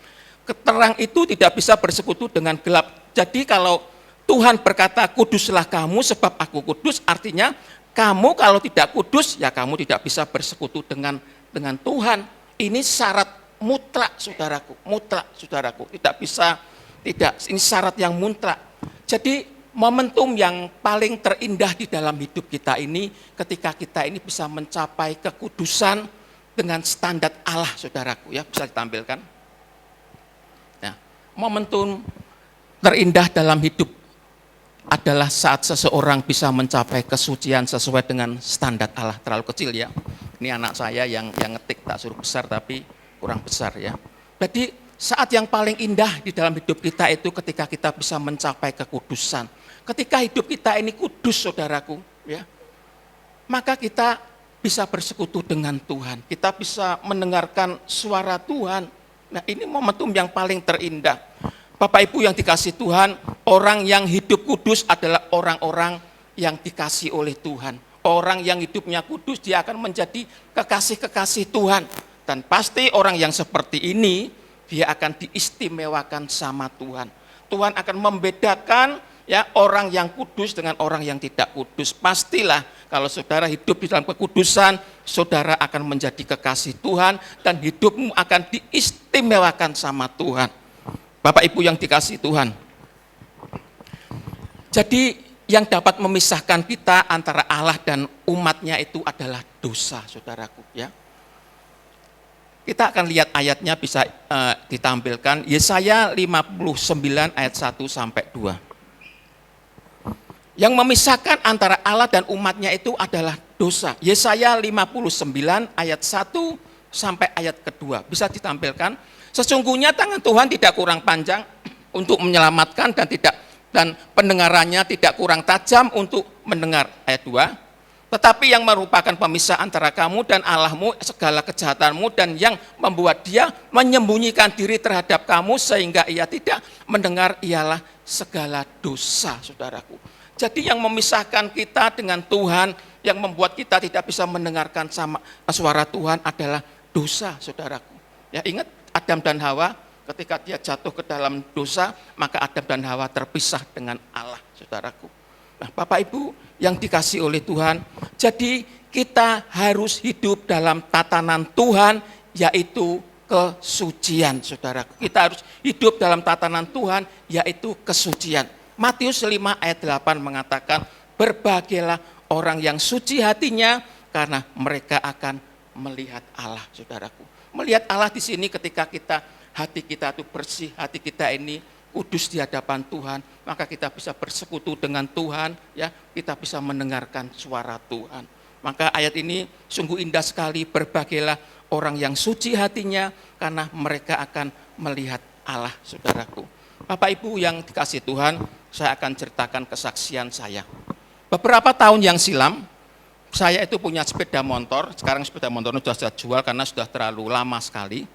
Terang itu tidak bisa bersekutu dengan gelap. Jadi kalau Tuhan berkata kuduslah kamu sebab aku kudus, artinya kamu kalau tidak kudus ya kamu tidak bisa bersekutu dengan Tuhan. Ini syarat mutlak, saudaraku, mutlak, saudaraku. Tidak bisa, tidak, ini syarat yang mutlak. Jadi momentum yang paling terindah di dalam hidup kita ini ketika kita ini bisa mencapai kekudusan dengan standar Allah, saudaraku, ya, bisa ditampilkan. Nah, momentum terindah dalam hidup adalah saat seseorang bisa mencapai kesucian sesuai dengan standar Allah. Terlalu kecil, ya. Ini anak saya yang ngetik, tak suruh besar tapi kurang besar, ya. Jadi saat yang paling indah di dalam hidup kita itu ketika kita bisa mencapai kekudusan. Ketika hidup kita ini kudus, saudaraku, ya, maka kita bisa bersekutu dengan Tuhan. Kita bisa mendengarkan suara Tuhan. Nah, ini momentum yang paling terindah. Bapak Ibu yang dikasih Tuhan, orang yang hidup kudus adalah orang-orang yang dikasih oleh Tuhan. Orang yang hidupnya kudus, dia akan menjadi kekasih-kekasih Tuhan. Dan pasti orang yang seperti ini, dia akan diistimewakan sama Tuhan. Tuhan akan membedakan, ya, orang yang kudus dengan orang yang tidak kudus. Pastilah kalau saudara hidup di dalam kekudusan, saudara akan menjadi kekasih Tuhan dan hidupmu akan diistimewakan sama Tuhan. Bapak Ibu yang dikasih Tuhan. Jadi yang dapat memisahkan kita antara Allah dan umatnya itu adalah dosa, saudaraku, ya. Kita akan lihat ayatnya, bisa ditampilkan. Yesaya 59 ayat 1 sampai 2. Yang memisahkan antara Allah dan umatnya itu adalah dosa. Yesaya 59 ayat 1 sampai ayat kedua. Bisa ditampilkan. Sesungguhnya tangan Tuhan tidak kurang panjang untuk menyelamatkan dan pendengarannya tidak kurang tajam untuk mendengar. Ayat 2. Tetapi yang merupakan pemisah antara kamu dan Allahmu segala kejahatanmu dan yang membuat dia menyembunyikan diri terhadap kamu sehingga ia tidak mendengar ialah segala dosa, saudaraku. Jadi yang memisahkan kita dengan Tuhan, yang membuat kita tidak bisa mendengarkan suara Tuhan adalah dosa, saudaraku. Ya, ingat Adam dan Hawa ketika dia jatuh ke dalam dosa, maka Adam dan Hawa terpisah dengan Allah, saudaraku. Nah, Bapak Ibu yang dikasih oleh Tuhan, jadi kita harus hidup dalam tatanan Tuhan, yaitu kesucian, saudaraku. Kita harus hidup dalam tatanan Tuhan, yaitu kesucian. Matius 5 ayat 8 mengatakan, berbahagialah orang yang suci hatinya, karena mereka akan melihat Allah, saudaraku. Melihat Allah di sini ketika hati kita itu bersih, hati kita ini kudus di hadapan Tuhan, maka kita bisa bersekutu dengan Tuhan, ya, kita bisa mendengarkan suara Tuhan. Maka ayat ini sungguh indah sekali, berbahagialah orang yang suci hatinya, karena mereka akan melihat Allah, saudaraku. Bapak Ibu yang dikasih Tuhan, saya akan ceritakan kesaksian saya. Beberapa tahun yang silam, saya itu punya sepeda motor. Sekarang sepeda motornya sudah saya jual karena sudah terlalu lama sekali.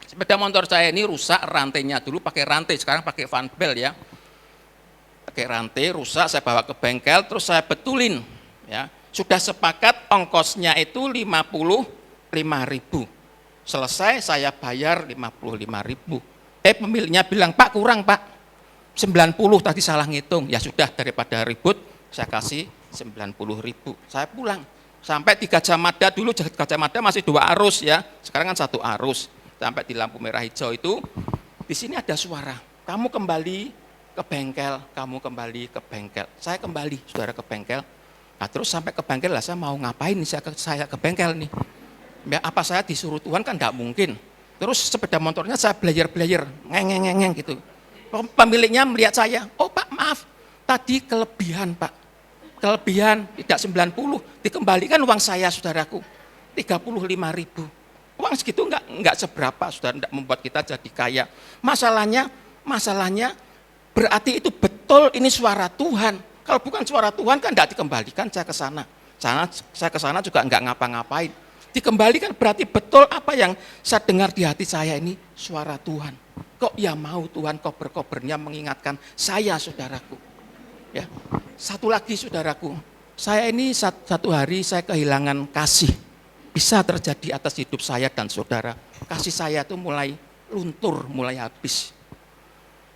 Sepeda motor saya ini rusak rantainya, dulu pakai rantai, sekarang pakai fan belt, ya. Pakai rantai rusak, saya bawa ke bengkel, terus saya betulin, ya. Sudah sepakat ongkosnya itu 55.000. Selesai saya bayar 55.000. Pemiliknya bilang, Pak kurang Pak, 90 tadi salah ngitung. Ya sudah, daripada ribut saya kasih 90.000. Saya pulang. Sampai di Gajah Mada, dulu Gajah Mada masih 2 arus, ya. Sekarang kan 1 arus. Sampai di lampu merah hijau itu, di sini ada suara, kamu kembali ke bengkel, kamu kembali ke bengkel. Saya kembali, saudara, ke bengkel. Nah, terus sampai ke bengkel lah, saya mau ngapain nih saya ke bengkel nih. Ya, apa saya disuruh Tuhan kan enggak mungkin. Terus sepeda motornya saya belayer ngeng gitu. Pemiliknya melihat saya, oh Pak maaf, tadi kelebihan Pak. Kelebihan tidak 90, dikembalikan uang saya, saudaraku, 35.000. Uang segitu enggak seberapa, saudara, enggak membuat kita jadi kaya. Masalahnya berarti itu betul ini suara Tuhan. Kalau bukan suara Tuhan kan enggak dikembalikan saya ke sana. Saya ke sana juga enggak ngapa-ngapain. Dikembalikan berarti betul apa yang saya dengar di hati saya ini suara Tuhan. Kok ya mau Tuhan kober-kobernya mengingatkan saya, saudaraku. Ya. Satu lagi, saudaraku. Saya ini satu hari saya kehilangan kasih. Bisa terjadi atas hidup saya dan saudara. Kasih saya itu mulai luntur, mulai habis.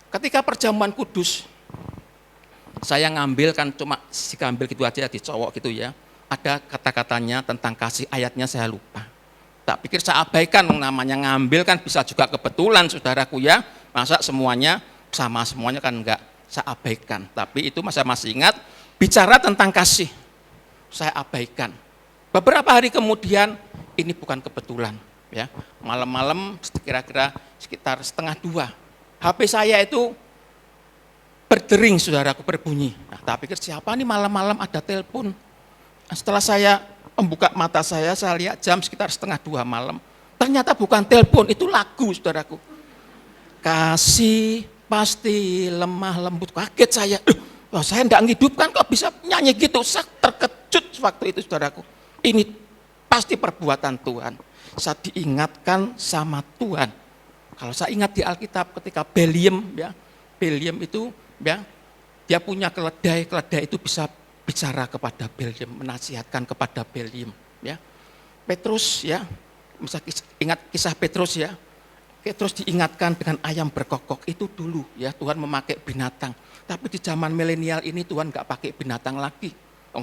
Ketika perjamuan kudus, saya ngambil kan cuma ngambil gitu aja di cowok gitu ya. Ada kata-katanya tentang kasih, ayatnya saya lupa. Tak pikir saya abaikan, namanya ngambil kan bisa juga kebetulan, saudaraku ya. Masa semuanya sama semuanya kan enggak, saya abaikan. Tapi itu saya masih ingat, bicara tentang kasih, saya abaikan. Beberapa hari kemudian, ini bukan kebetulan. Ya, malam-malam kira-kira sekitar 1:30, HP saya itu berdering, saudaraku, berbunyi. Nah, tak pikir siapa nih malam-malam ada telepon. Setelah saya membuka mata saya lihat jam sekitar 1:30 malam. Ternyata bukan telepon, itu lagu, saudaraku. Kasih pasti lemah lembut. Kaget saya. Saya enggak menghidupkan kok bisa nyanyi gitu. Saya terkejut waktu itu, saudaraku. Ini pasti perbuatan Tuhan. Saya diingatkan sama Tuhan. Kalau saya ingat di Alkitab ketika Belium itu ya, dia punya keledai itu bisa bicara kepada Belium, menasihatkan kepada Belium, ya. Petrus ya, bisa ingat kisah Petrus ya. Petrus diingatkan dengan ayam berkokok itu dulu ya, Tuhan memakai binatang. Tapi di zaman milenial ini Tuhan enggak pakai binatang lagi.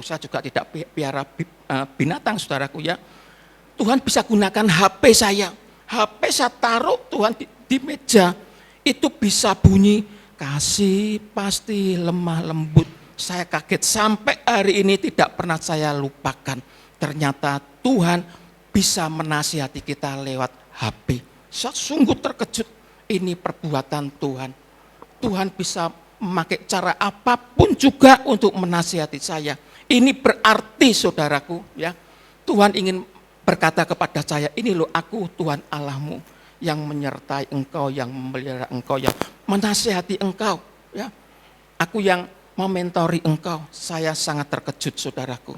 Saya juga tidak piara binatang, saudaraku ya. Tuhan bisa gunakan HP saya. HP saya taruh Tuhan di meja, itu bisa bunyi kasih pasti lemah lembut. Saya kaget sampai hari ini tidak pernah saya lupakan. Ternyata Tuhan bisa menasihati kita lewat HP. Saya sungguh terkejut, ini perbuatan Tuhan. Tuhan bisa memakai cara apapun juga untuk menasihati saya. Ini berarti, saudaraku, ya, Tuhan ingin berkata kepada saya, ini loh aku Tuhan Allahmu yang menyertai engkau, yang memelihara engkau, yang menasihati engkau. Ya. Aku yang mementori engkau. Saya sangat terkejut, saudaraku.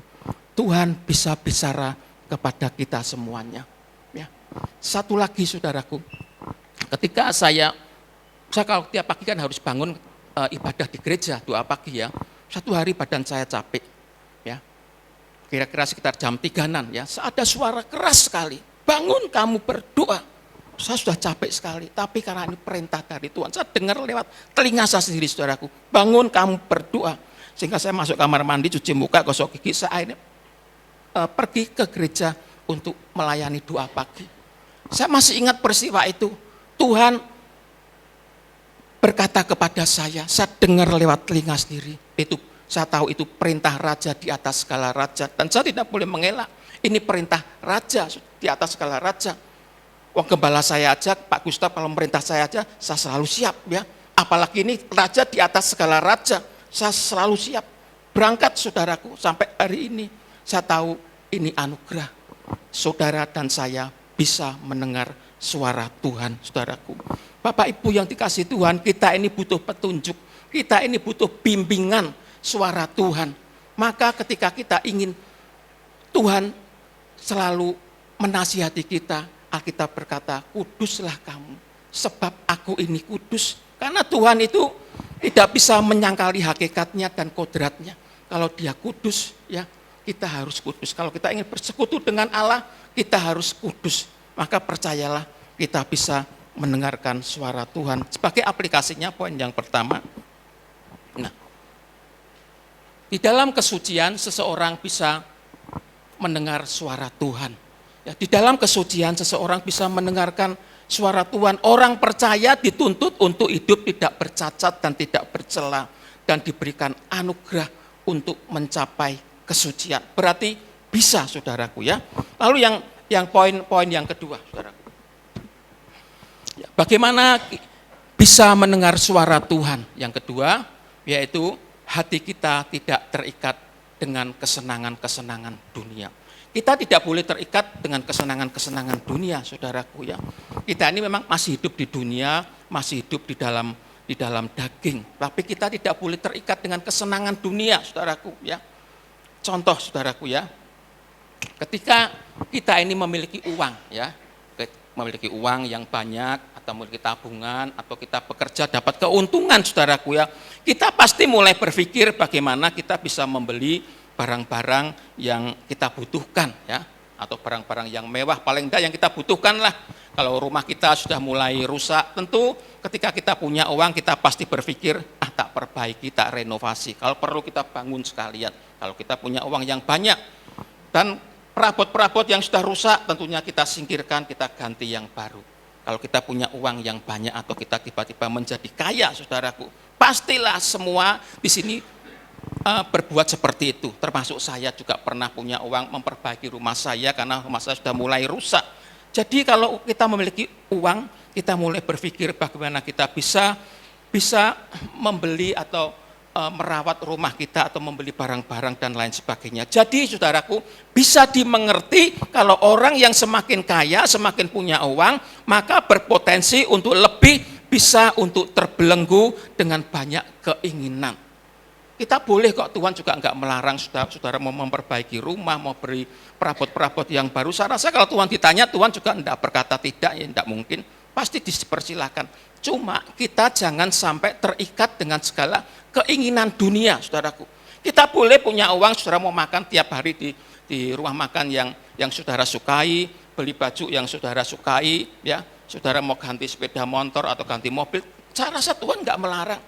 Tuhan bisa bicara kepada kita semuanya. Ya. Satu lagi, saudaraku, ketika saya kalau tiap pagi kan harus bangun ibadah di gereja, doa pagi ya. Satu hari badan saya capek, ya. Kira-kira sekitar jam 3-an ya. Ada suara keras sekali. Bangun kamu berdoa. Saya sudah capek sekali, tapi karena ini perintah dari Tuhan, saya dengar lewat telinga saya sendiri, saudaraku. Bangun kamu berdoa. Sehingga saya masuk kamar mandi, cuci muka, gosok gigi, saya ini pergi ke gereja untuk melayani doa pagi. Saya masih ingat peristiwa itu. Tuhan berkata kepada saya dengar lewat telinga sendiri. Itu saya tahu itu perintah raja di atas segala raja. Dan saya tidak boleh mengelak. Ini perintah raja di atas segala raja. Wong gembala saya aja, Pak Gustaf, kalau merintah saya aja, saya selalu siap ya. Apalagi ini raja di atas segala raja, saya selalu siap. Berangkat, saudaraku, sampai hari ini saya tahu ini anugerah. Saudara dan saya bisa mendengar suara Tuhan, saudaraku. Bapak Ibu yang dikasih Tuhan, kita ini butuh petunjuk, kita ini butuh bimbingan suara Tuhan. Maka ketika kita ingin Tuhan selalu menasihati kita, Alkitab berkata, kuduslah kamu, sebab aku ini kudus. Karena Tuhan itu tidak bisa menyangkali hakikatnya dan kodratnya. Kalau dia kudus, ya kita harus kudus. Kalau kita ingin bersekutu dengan Allah, kita harus kudus. Maka percayalah, kita bisa mendengarkan suara Tuhan. Sebagai aplikasinya, poin yang pertama. Nah, di dalam kesucian, seseorang bisa mendengar suara Tuhan. Ya, di dalam kesucian seseorang bisa mendengarkan suara Tuhan. Orang percaya dituntut untuk hidup tidak bercacat dan tidak bercela dan diberikan anugerah untuk mencapai kesucian. Berarti bisa, saudaraku ya. Lalu yang poin yang kedua, saudaraku. Ya, bagaimana bisa mendengar suara Tuhan? Yang kedua, yaitu hati kita tidak terikat dengan kesenangan-kesenangan dunia. Kita tidak boleh terikat dengan kesenangan-kesenangan dunia, saudaraku ya. Kita ini memang masih hidup di dunia, masih hidup di dalam daging. Tapi kita tidak boleh terikat dengan kesenangan dunia, saudaraku ya. Contoh, saudaraku ya, ketika kita ini memiliki uang ya, memiliki uang yang banyak atau memiliki tabungan atau kita bekerja dapat keuntungan, saudaraku ya, kita pasti mulai berpikir bagaimana kita bisa membeli barang-barang yang kita butuhkan ya, atau barang-barang yang mewah, paling tidak yang kita butuhkan lah. Kalau rumah kita sudah mulai rusak, tentu ketika kita punya uang kita pasti berpikir, tak perbaiki, tak renovasi. Kalau perlu kita bangun sekalian. Kalau kita punya uang yang banyak dan perabot-perabot yang sudah rusak tentunya kita singkirkan, kita ganti yang baru. Kalau kita punya uang yang banyak atau kita tiba-tiba menjadi kaya, saudaraku, pastilah semua di sini berbuat seperti itu. Termasuk saya juga pernah punya uang memperbaiki rumah saya karena rumah saya sudah mulai rusak. Jadi kalau kita memiliki uang, kita mulai berpikir bagaimana kita bisa membeli atau merawat rumah kita atau membeli barang-barang dan lain sebagainya. Jadi saudaraku, bisa dimengerti kalau orang yang semakin kaya, semakin punya uang, maka berpotensi untuk lebih bisa untuk terbelenggu dengan banyak keinginan. Kita boleh kok, Tuhan juga enggak melarang saudara mau memperbaiki rumah, mau beri perabot-perabot yang baru. Saya rasa kalau Tuhan ditanya, Tuhan juga enggak berkata tidak, ya enggak mungkin. Pasti dipersilakan. Cuma kita jangan sampai terikat dengan segala keinginan dunia, saudaraku. Kita boleh punya uang, saudara mau makan tiap hari di rumah makan yang saudara sukai, beli baju yang saudara sukai, ya. Saudara mau ganti sepeda motor atau ganti mobil, saya rasa Tuhan enggak melarang.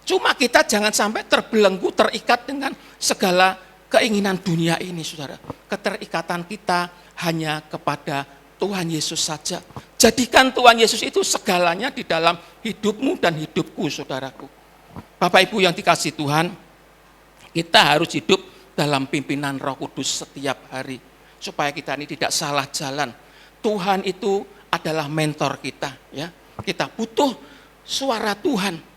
Cuma kita jangan sampai terbelenggu, terikat dengan segala keinginan dunia ini, saudara. Keterikatan kita hanya kepada Tuhan Yesus saja. Jadikan Tuhan Yesus itu segalanya di dalam hidupmu dan hidupku, saudaraku. Bapak Ibu yang dikasihi Tuhan, kita harus hidup dalam pimpinan Roh Kudus setiap hari. Supaya kita ini tidak salah jalan. Tuhan itu adalah mentor kita. Ya. Kita butuh suara Tuhan.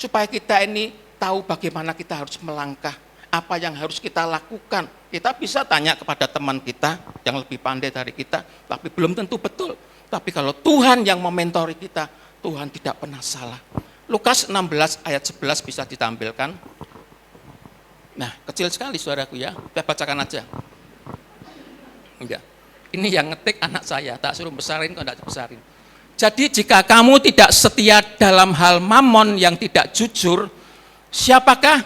Supaya kita ini tahu bagaimana kita harus melangkah, apa yang harus kita lakukan. Kita bisa tanya kepada teman kita yang lebih pandai dari kita, tapi belum tentu betul. Tapi kalau Tuhan yang mementori kita, Tuhan tidak pernah salah. Lukas 16 ayat 11 bisa ditampilkan. Nah, kecil sekali saudaraku ya, saya bacakan aja. Enggak. Ini yang ngetik anak saya, tak suruh besarin kok enggak besarin. Jadi jika kamu tidak setia dalam hal mamon yang tidak jujur, siapakah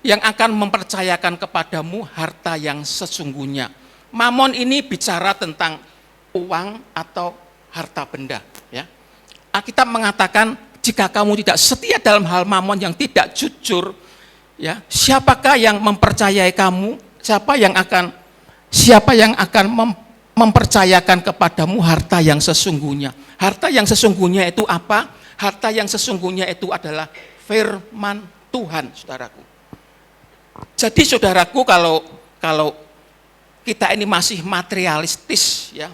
yang akan mempercayakan kepadamu harta yang sesungguhnya? Mamon ini bicara tentang uang atau harta benda. Ya. Alkitab mengatakan jika kamu tidak setia dalam hal mamon yang tidak jujur, ya, siapakah yang mempercayai kamu? Siapa yang akan mempercayakan kepadamu harta yang sesungguhnya. Harta yang sesungguhnya itu apa? Harta yang sesungguhnya itu adalah firman Tuhan, saudaraku. Jadi saudaraku, kalau kita ini masih materialistis, ya,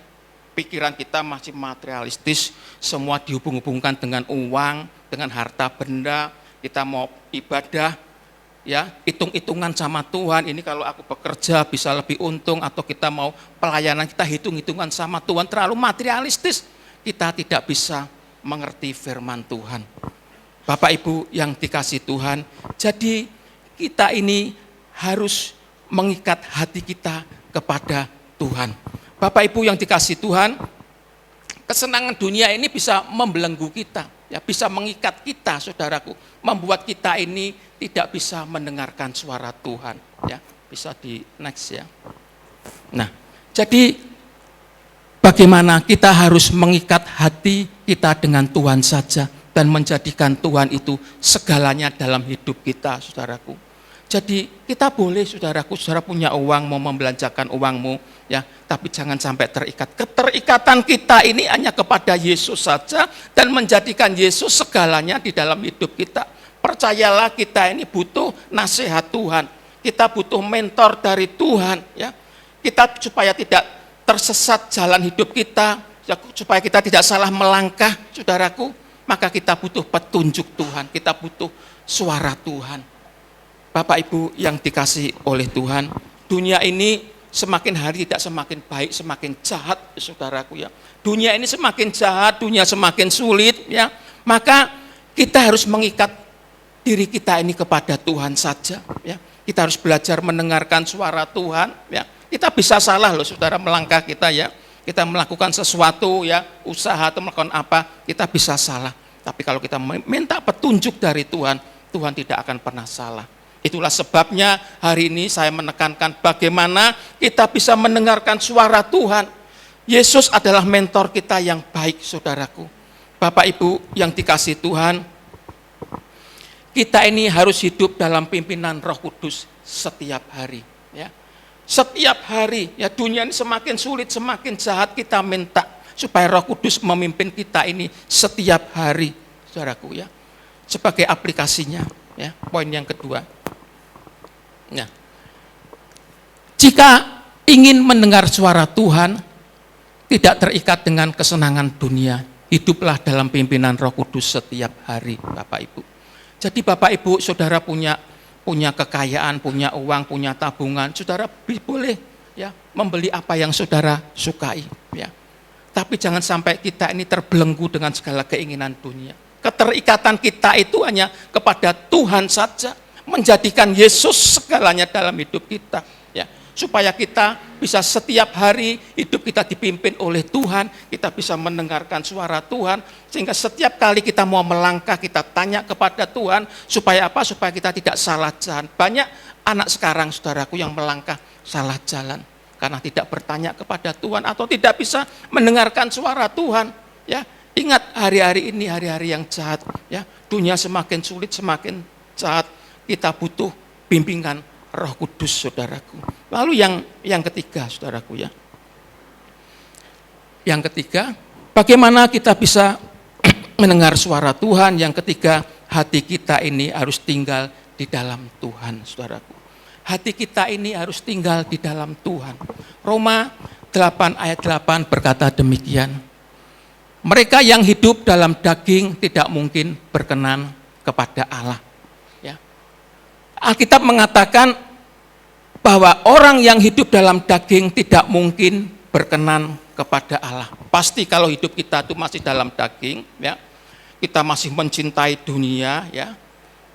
pikiran kita masih materialistis, semua dihubung-hubungkan dengan uang, dengan harta benda, kita mau ibadah, ya, hitung-hitungan sama Tuhan, ini kalau aku bekerja bisa lebih untung, atau kita mau pelayanan kita hitung-hitungan sama Tuhan, terlalu materialistis, kita tidak bisa mengerti firman Tuhan. Bapak Ibu yang dikasihi Tuhan, jadi kita ini harus mengikat hati kita kepada Tuhan. Bapak Ibu yang dikasihi Tuhan, kesenangan dunia ini bisa membelenggu kita, ya, bisa mengikat kita, saudaraku, membuat kita ini tidak bisa mendengarkan suara Tuhan. Ya, bisa di next ya. Nah, jadi bagaimana kita harus mengikat hati kita dengan Tuhan saja dan menjadikan Tuhan itu segalanya dalam hidup kita, saudaraku. Jadi kita boleh, saudaraku, saudara punya uang, mau membelanjakan uangmu, ya, tapi jangan sampai terikat. Keterikatan kita ini hanya kepada Yesus saja dan menjadikan Yesus segalanya di dalam hidup kita. Percayalah, kita ini butuh nasihat Tuhan. Kita butuh mentor dari Tuhan, ya. Kita supaya tidak tersesat jalan hidup kita, ya, supaya kita tidak salah melangkah, saudaraku, maka kita butuh petunjuk Tuhan, kita butuh suara Tuhan. Bapak Ibu yang dikasihi oleh Tuhan, dunia ini semakin hari tidak semakin baik, semakin jahat, saudaraku ya. Dunia ini semakin jahat, dunia semakin sulit ya. Maka kita harus mengikat diri kita ini kepada Tuhan saja ya. Kita harus belajar mendengarkan suara Tuhan ya. Kita bisa salah loh saudara, melangkah kita ya. Kita melakukan sesuatu ya, usaha atau melakukan apa, kita bisa salah. Tapi kalau kita minta petunjuk dari Tuhan, Tuhan tidak akan pernah salah. Itulah sebabnya hari ini saya menekankan bagaimana kita bisa mendengarkan suara Tuhan. Yesus adalah mentor kita yang baik, saudaraku. Bapak Ibu yang dikasihi Tuhan, kita ini harus hidup dalam pimpinan Roh Kudus setiap hari. Ya. Setiap hari, ya dunia ini semakin sulit, semakin jahat, kita minta supaya Roh Kudus memimpin kita ini setiap hari, saudaraku ya. Sebagai aplikasinya, ya. Poin yang kedua. Nah, jika ingin mendengar suara Tuhan, tidak terikat dengan kesenangan dunia, hiduplah dalam pimpinan Roh Kudus setiap hari, Bapak Ibu. Jadi Bapak Ibu, saudara punya kekayaan, punya uang, punya tabungan, saudara boleh ya membeli apa yang saudara sukai ya. Tapi jangan sampai kita ini terbelenggu dengan segala keinginan dunia. Keterikatan kita itu hanya kepada Tuhan saja, menjadikan Yesus segalanya dalam hidup kita ya. Supaya kita bisa setiap hari hidup kita dipimpin oleh Tuhan, kita bisa mendengarkan suara Tuhan, sehingga setiap kali kita mau melangkah, kita tanya kepada Tuhan, supaya apa? Supaya kita tidak salah jalan. Banyak anak sekarang, saudaraku, yang melangkah salah jalan, karena tidak bertanya kepada Tuhan, atau tidak bisa mendengarkan suara Tuhan. Ya, ingat hari-hari ini hari-hari yang jahat, ya, dunia semakin sulit, semakin jahat, kita butuh bimbingan Roh Kudus, saudaraku. Lalu yang ketiga, saudaraku ya. Yang ketiga, bagaimana kita bisa mendengar suara Tuhan? Yang ketiga, hati kita ini harus tinggal di dalam Tuhan, saudaraku. Hati kita ini harus tinggal di dalam Tuhan. Roma 8 ayat 8 berkata demikian. Mereka yang hidup dalam daging tidak mungkin berkenan kepada Allah. Ya. Alkitab mengatakan bahwa orang yang hidup dalam daging tidak mungkin berkenan kepada Allah. Pasti kalau hidup kita itu masih dalam daging, ya, kita masih mencintai dunia, ya,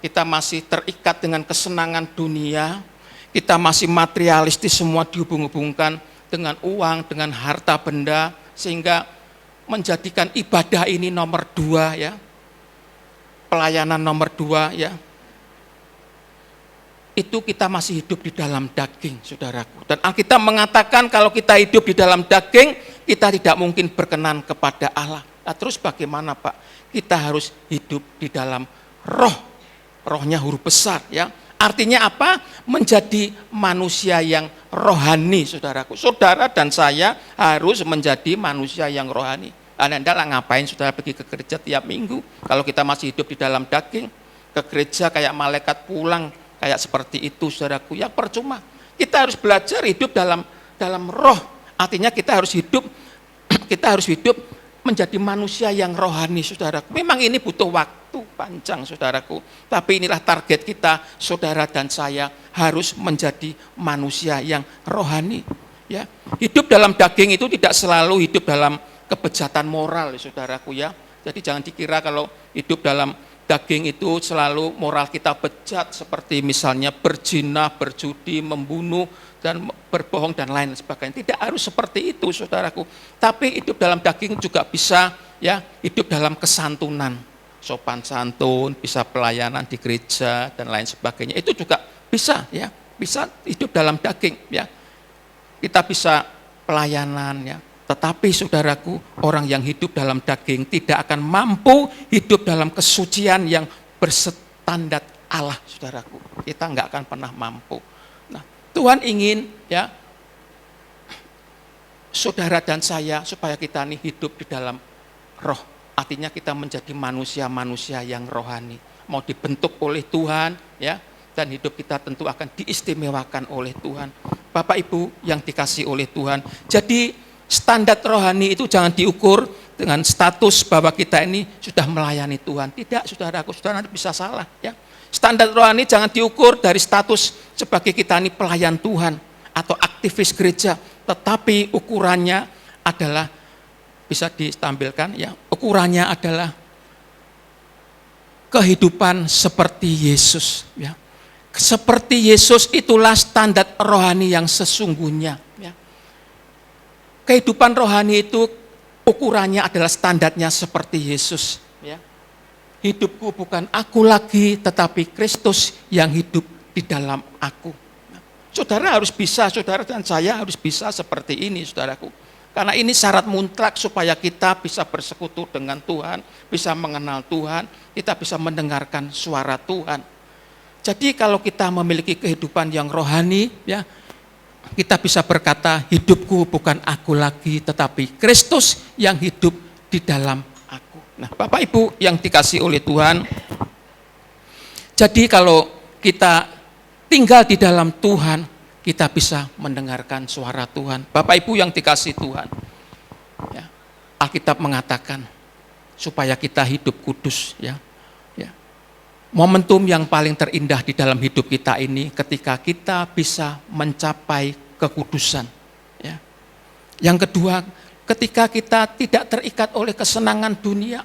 kita masih terikat dengan kesenangan dunia, kita masih materialistis, semua dihubung-hubungkan dengan uang, dengan harta benda, sehingga menjadikan ibadah ini nomor 2, ya, pelayanan nomor 2, ya. Itu kita masih hidup di dalam daging, saudaraku. Dan Alkitab mengatakan kalau kita hidup di dalam daging, kita tidak mungkin berkenan kepada Allah. Nah, terus bagaimana, Pak? Kita harus hidup di dalam roh. Rohnya huruf besar, ya. Artinya apa? Menjadi manusia yang rohani, saudaraku. Saudara dan saya harus menjadi manusia yang rohani. Anda ngapain saudara pergi ke gereja tiap minggu? Kalau kita masih hidup di dalam daging, ke gereja kayak malaikat pulang, kayak seperti itu, saudaraku, ya percuma. Kita harus belajar hidup dalam roh. Artinya kita harus hidup menjadi manusia yang rohani, saudaraku. Memang ini butuh waktu panjang, saudaraku. Tapi inilah target kita, saudara dan saya harus menjadi manusia yang rohani. Ya, hidup dalam daging itu tidak selalu hidup dalam kebejatan moral, saudaraku ya. Jadi jangan dikira kalau hidup dalam daging itu selalu moral kita bejat, seperti misalnya berzina, berjudi, membunuh, dan berbohong dan lain sebagainya. Tidak harus seperti itu, saudaraku. Tapi hidup dalam daging juga bisa ya hidup dalam kesantunan, sopan santun, bisa pelayanan di gereja dan lain sebagainya. Itu juga bisa ya, bisa hidup dalam daging ya. Kita bisa pelayanan ya. Tetapi saudaraku, orang yang hidup dalam daging tidak akan mampu hidup dalam kesucian yang berstandar Allah, saudaraku. Kita enggak akan pernah mampu. Nah, Tuhan ingin ya saudara dan saya supaya kita ini hidup di dalam roh. Artinya kita menjadi manusia-manusia yang rohani. Mau dibentuk oleh Tuhan ya, dan hidup kita tentu akan diistimewakan oleh Tuhan. Bapak Ibu yang dikasihi oleh Tuhan. Jadi standar rohani itu jangan diukur dengan status bahwa kita ini sudah melayani Tuhan. Tidak, saudaraku, saudara bisa salah. Ya. Standar rohani jangan diukur dari status sebagai kita ini pelayan Tuhan. atau aktivis gereja, tetapi ukurannya adalah, bisa ditampilkan ya, ukurannya adalah kehidupan seperti Yesus ya. Seperti Yesus itulah standar rohani yang sesungguhnya ya. Kehidupan rohani itu ukurannya adalah standarnya seperti Yesus ya. Hidupku bukan aku lagi, tetapi Kristus yang hidup di dalam aku. Saudara harus bisa, saudara dan saya harus bisa seperti ini, saudaraku. Karena ini syarat mutlak supaya kita bisa bersekutu dengan Tuhan, bisa mengenal Tuhan, kita bisa mendengarkan suara Tuhan. Jadi kalau kita memiliki kehidupan yang rohani, ya, kita bisa berkata, hidupku bukan aku lagi, tetapi Kristus yang hidup di dalam aku. Nah, Bapak Ibu yang dikasihi oleh Tuhan, jadi kalau kita tinggal di dalam Tuhan, kita bisa mendengarkan suara Tuhan. Bapak Ibu yang dikasihi Tuhan, ya, Alkitab mengatakan supaya kita hidup kudus. Ya, ya. Momentum yang paling terindah di dalam hidup kita ini ketika kita bisa mencapai kekudusan. Ya. Yang kedua, ketika kita tidak terikat oleh kesenangan dunia,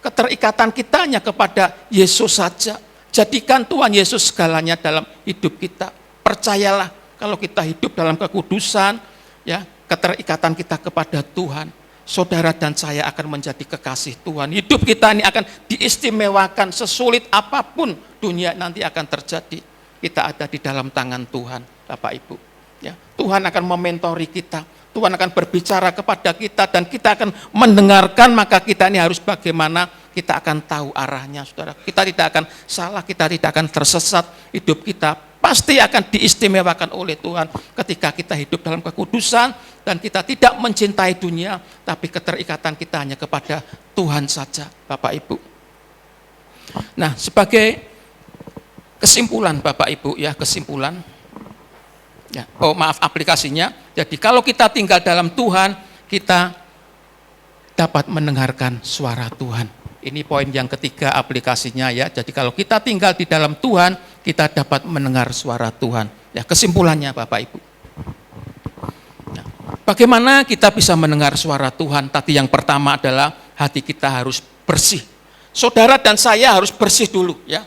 keterikatan kita hanya kepada Yesus saja. Jadikan Tuhan Yesus segalanya dalam hidup kita. Percayalah, kalau kita hidup dalam kekudusan, ya, keterikatan kita kepada Tuhan, saudara dan saya akan menjadi kekasih Tuhan. Hidup kita ini akan diistimewakan, sesulit apapun dunia nanti akan terjadi. Kita ada di dalam tangan Tuhan, Bapak Ibu. Ya, Tuhan akan mementori kita, Tuhan akan berbicara kepada kita, dan kita akan mendengarkan, maka kita ini harus bagaimana, kita akan tahu arahnya, saudara. Kita tidak akan salah, kita tidak akan tersesat, hidup kita pasti akan diistimewakan oleh Tuhan ketika kita hidup dalam kekudusan dan kita tidak mencintai dunia, tapi keterikatan kita hanya kepada Tuhan saja, Bapak Ibu. Nah, sebagai kesimpulan Bapak Ibu, ya, kesimpulan, ya, aplikasinya. Jadi kalau kita tinggal dalam Tuhan, kita dapat mendengarkan suara Tuhan. Ini poin yang ketiga aplikasinya, ya. Jadi kalau kita tinggal di dalam Tuhan, kita dapat mendengar suara Tuhan. Ya, kesimpulannya Bapak Ibu. Nah, bagaimana kita bisa mendengar suara Tuhan? Tadi yang pertama adalah hati kita harus bersih. Saudara dan saya harus bersih dulu, ya.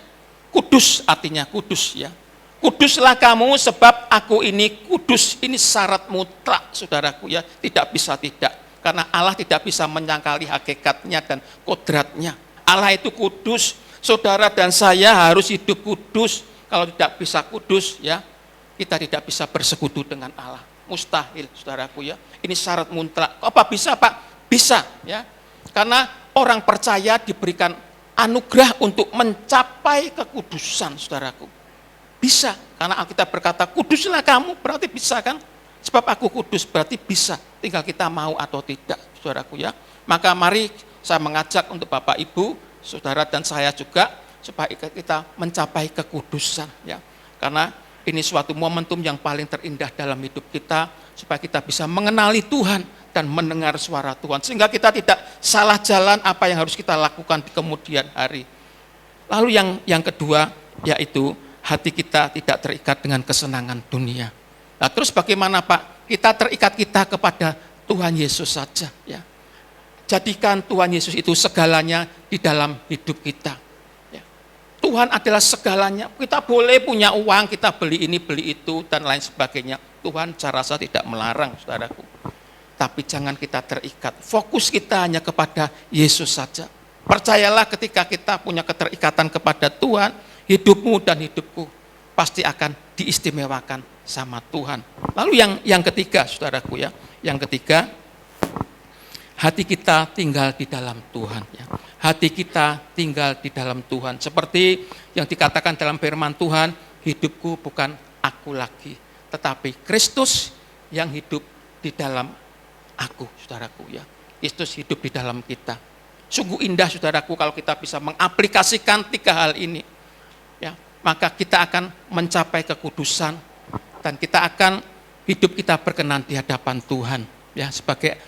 Kudus artinya kudus, ya. Kuduslah kamu sebab aku ini kudus. Ini syarat mutlak, saudaraku, ya. Tidak bisa tidak. Karena Allah tidak bisa menyangkali hakikatnya dan kodratnya. Allah itu kudus, saudara dan saya harus hidup kudus. Kalau tidak bisa kudus, ya, kita tidak bisa bersekutu dengan Allah. Mustahil, saudaraku, ya. Ini syarat mutlak. Apa bisa, Pak? Bisa, ya. Karena orang percaya diberikan anugerah untuk mencapai kekudusan, saudaraku. Bisa, karena Alkitab berkata, kuduslah kamu, berarti bisa kan? Sebab aku kudus, berarti bisa. Tinggal kita mau atau tidak, saudaraku, ya. Maka mari saya mengajak untuk Bapak Ibu, saudara dan saya juga, supaya kita mencapai kekudusan, ya. Karena ini suatu momentum yang paling terindah dalam hidup kita, supaya kita bisa mengenali Tuhan dan mendengar suara Tuhan. Sehingga kita tidak salah jalan apa yang harus kita lakukan di kemudian hari. Lalu yang kedua, yaitu hati kita tidak terikat dengan kesenangan dunia. Nah, terus bagaimana, Pak? Kita terikat kita kepada Tuhan Yesus saja, ya. Jadikan Tuhan Yesus itu segalanya di dalam hidup kita. Ya. Tuhan adalah segalanya. Kita boleh punya uang, kita beli ini, beli itu, dan lain sebagainya. Tuhan saya rasa tidak melarang, saudaraku. Tapi jangan kita terikat. Fokus kita hanya kepada Yesus saja. Percayalah ketika kita punya keterikatan kepada Tuhan, hidupmu dan hidupku pasti akan diistimewakan sama Tuhan. Lalu yang ketiga, saudaraku, ya. Yang ketiga, hati kita tinggal di dalam Tuhan, ya. Hati kita tinggal di dalam Tuhan. Seperti yang dikatakan dalam firman Tuhan, hidupku bukan aku lagi, tetapi Kristus yang hidup di dalam aku, saudaraku, ya. Kristus hidup di dalam kita. Sungguh indah, saudaraku, kalau kita bisa mengaplikasikan tiga hal ini, ya. Maka kita akan mencapai kekudusan, dan kita akan hidup kita berkenan di hadapan Tuhan. Ya, sebagai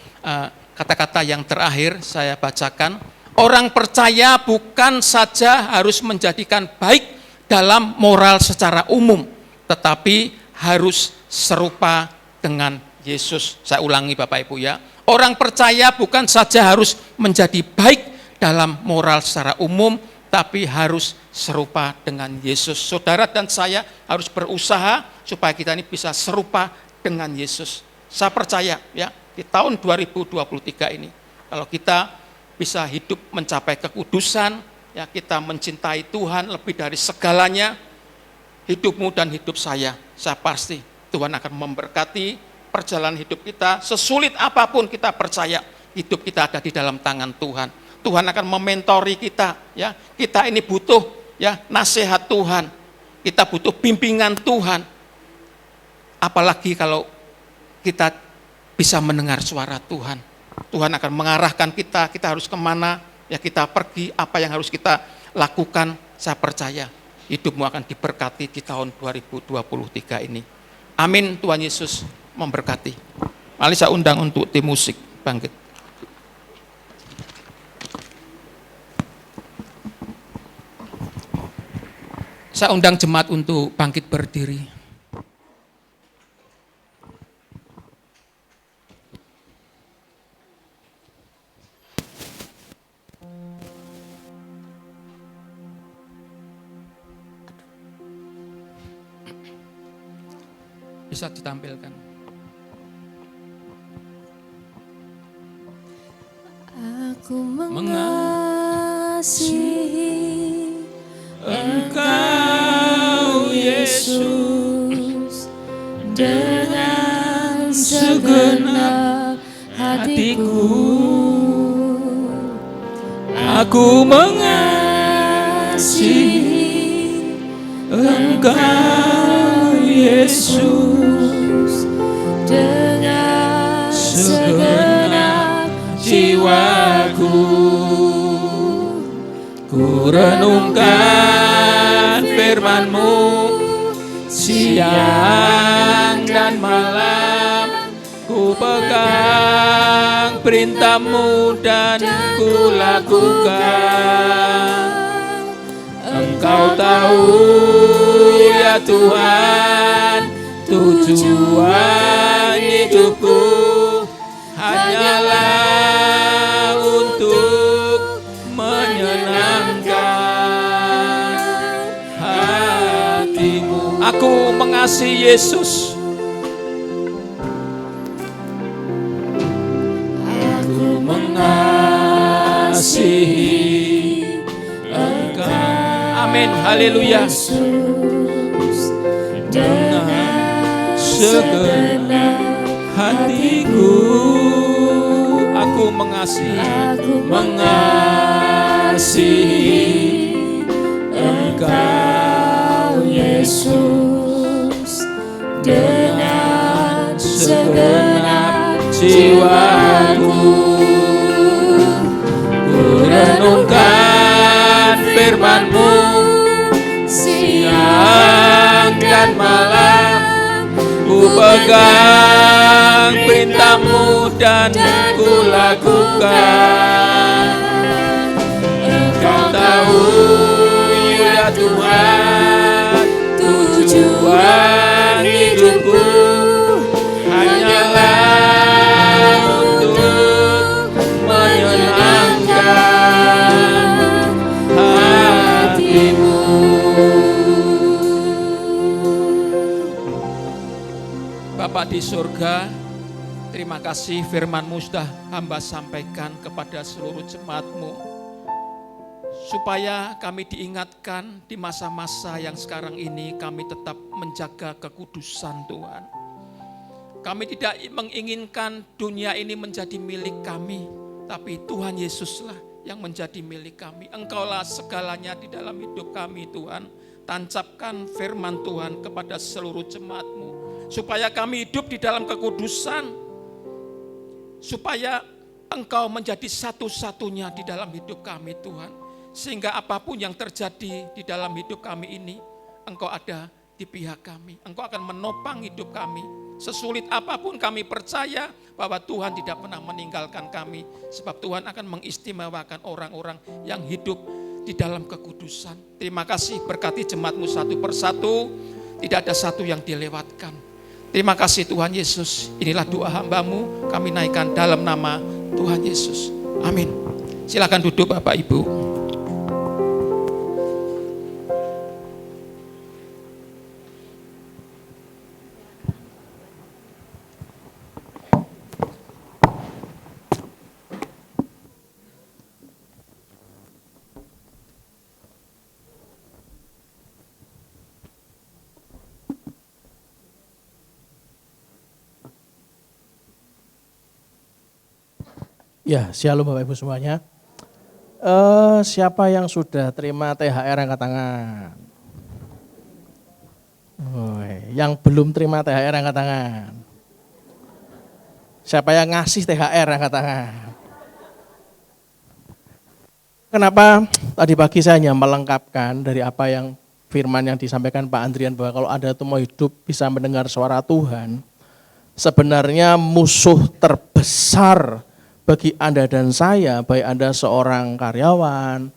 kata-kata yang terakhir saya bacakan, orang percaya bukan saja harus menjadikan baik dalam moral secara umum, tetapi harus serupa dengan Yesus. Saya ulangi Bapak Ibu ya. Orang percaya bukan saja harus menjadi baik dalam moral secara umum, tapi harus serupa dengan Yesus. Saudara dan saya harus berusaha supaya kita ini bisa serupa dengan Yesus. Saya percaya ya, di tahun 2023 ini, kalau kita bisa hidup mencapai kekudusan, ya kita mencintai Tuhan lebih dari segalanya, hidupmu dan hidup saya pasti Tuhan akan memberkati perjalanan hidup kita. Sesulit apapun kita percaya, hidup kita ada di dalam tangan Tuhan. Tuhan akan mementori kita, ya. Kita ini butuh ya nasihat Tuhan. Kita butuh bimbingan Tuhan. Apalagi kalau kita bisa mendengar suara Tuhan. Tuhan akan mengarahkan kita harus kemana, ya kita pergi, apa yang harus kita lakukan. Saya percaya hidupmu akan diberkati di tahun 2023 ini. Amin. Tuhan Yesus memberkati. Mari saya undang untuk tim musik bangkit. Saya undang jemaat untuk bangkit berdiri. Bisa ditampilkan. Aku mengasihi Engkau Yesus dengan segenap hatiku. Aku mengasihi Engkau Yesus dengan segenap jiwaku. Ku renungkan firman-Mu siang dan malam, ku pegang perintah-Mu dan ku lakukan. Engkau tahu ya Tuhan, tujuan hidupku hanyalah untuk menyenangkan hati-Mu. Aku mengasihi Yesus. Aku mengasihi Engkau. Amin. Haleluya. Dengan segenap hatiku. Aku mengasihi. Aku mengasihi Engkau Yesus dengan segenap jiwaku. Ku renungkan firman-Mu siang dan malam, ku pegang perintah-Mu dan ku lakukan. Engkau tahu ya Tuhan, tujuan hidupku hanyalah untuk menyenangkan hati-Mu. Bapak di surga, terima kasih firman-Mu sudah hamba sampaikan kepada seluruh jemaat-Mu, supaya kami diingatkan di masa-masa yang sekarang ini kami tetap menjaga kekudusan Tuhan. Kami tidak menginginkan dunia ini menjadi milik kami, tapi Tuhan Yesuslah yang menjadi milik kami. Engkaulah segalanya di dalam hidup kami Tuhan. Tancapkan firman Tuhan kepada seluruh jemaat-Mu, supaya kami hidup di dalam kekudusan, supaya Engkau menjadi satu-satunya di dalam hidup kami Tuhan. Sehingga apapun yang terjadi di dalam hidup kami ini, Engkau ada di pihak kami. Engkau akan menopang hidup kami. Sesulit apapun kami percaya bahwa Tuhan tidak pernah meninggalkan kami. Sebab Tuhan akan mengistimewakan orang-orang yang hidup di dalam kekudusan. Terima kasih, berkati jemaat-Mu satu persatu. Tidak ada satu yang dilewatkan. Terima kasih Tuhan Yesus. Inilah doa hamba-Mu, kami naikkan dalam nama Tuhan Yesus. Amin. Silakan duduk Bapak Ibu. Ya, shalom Bapak Ibu semuanya. Siapa yang sudah terima THR angkat tangan? Yang belum terima THR angkat tangan. Siapa yang ngasih THR angkat tangan? Kenapa tadi pagi saya hanya melengkapkan dari apa yang firman yang disampaikan Pak Andrian, bahwa kalau Anda itu mau hidup bisa mendengar suara Tuhan, sebenarnya musuh terbesar bagi Anda dan saya, baik Anda seorang karyawan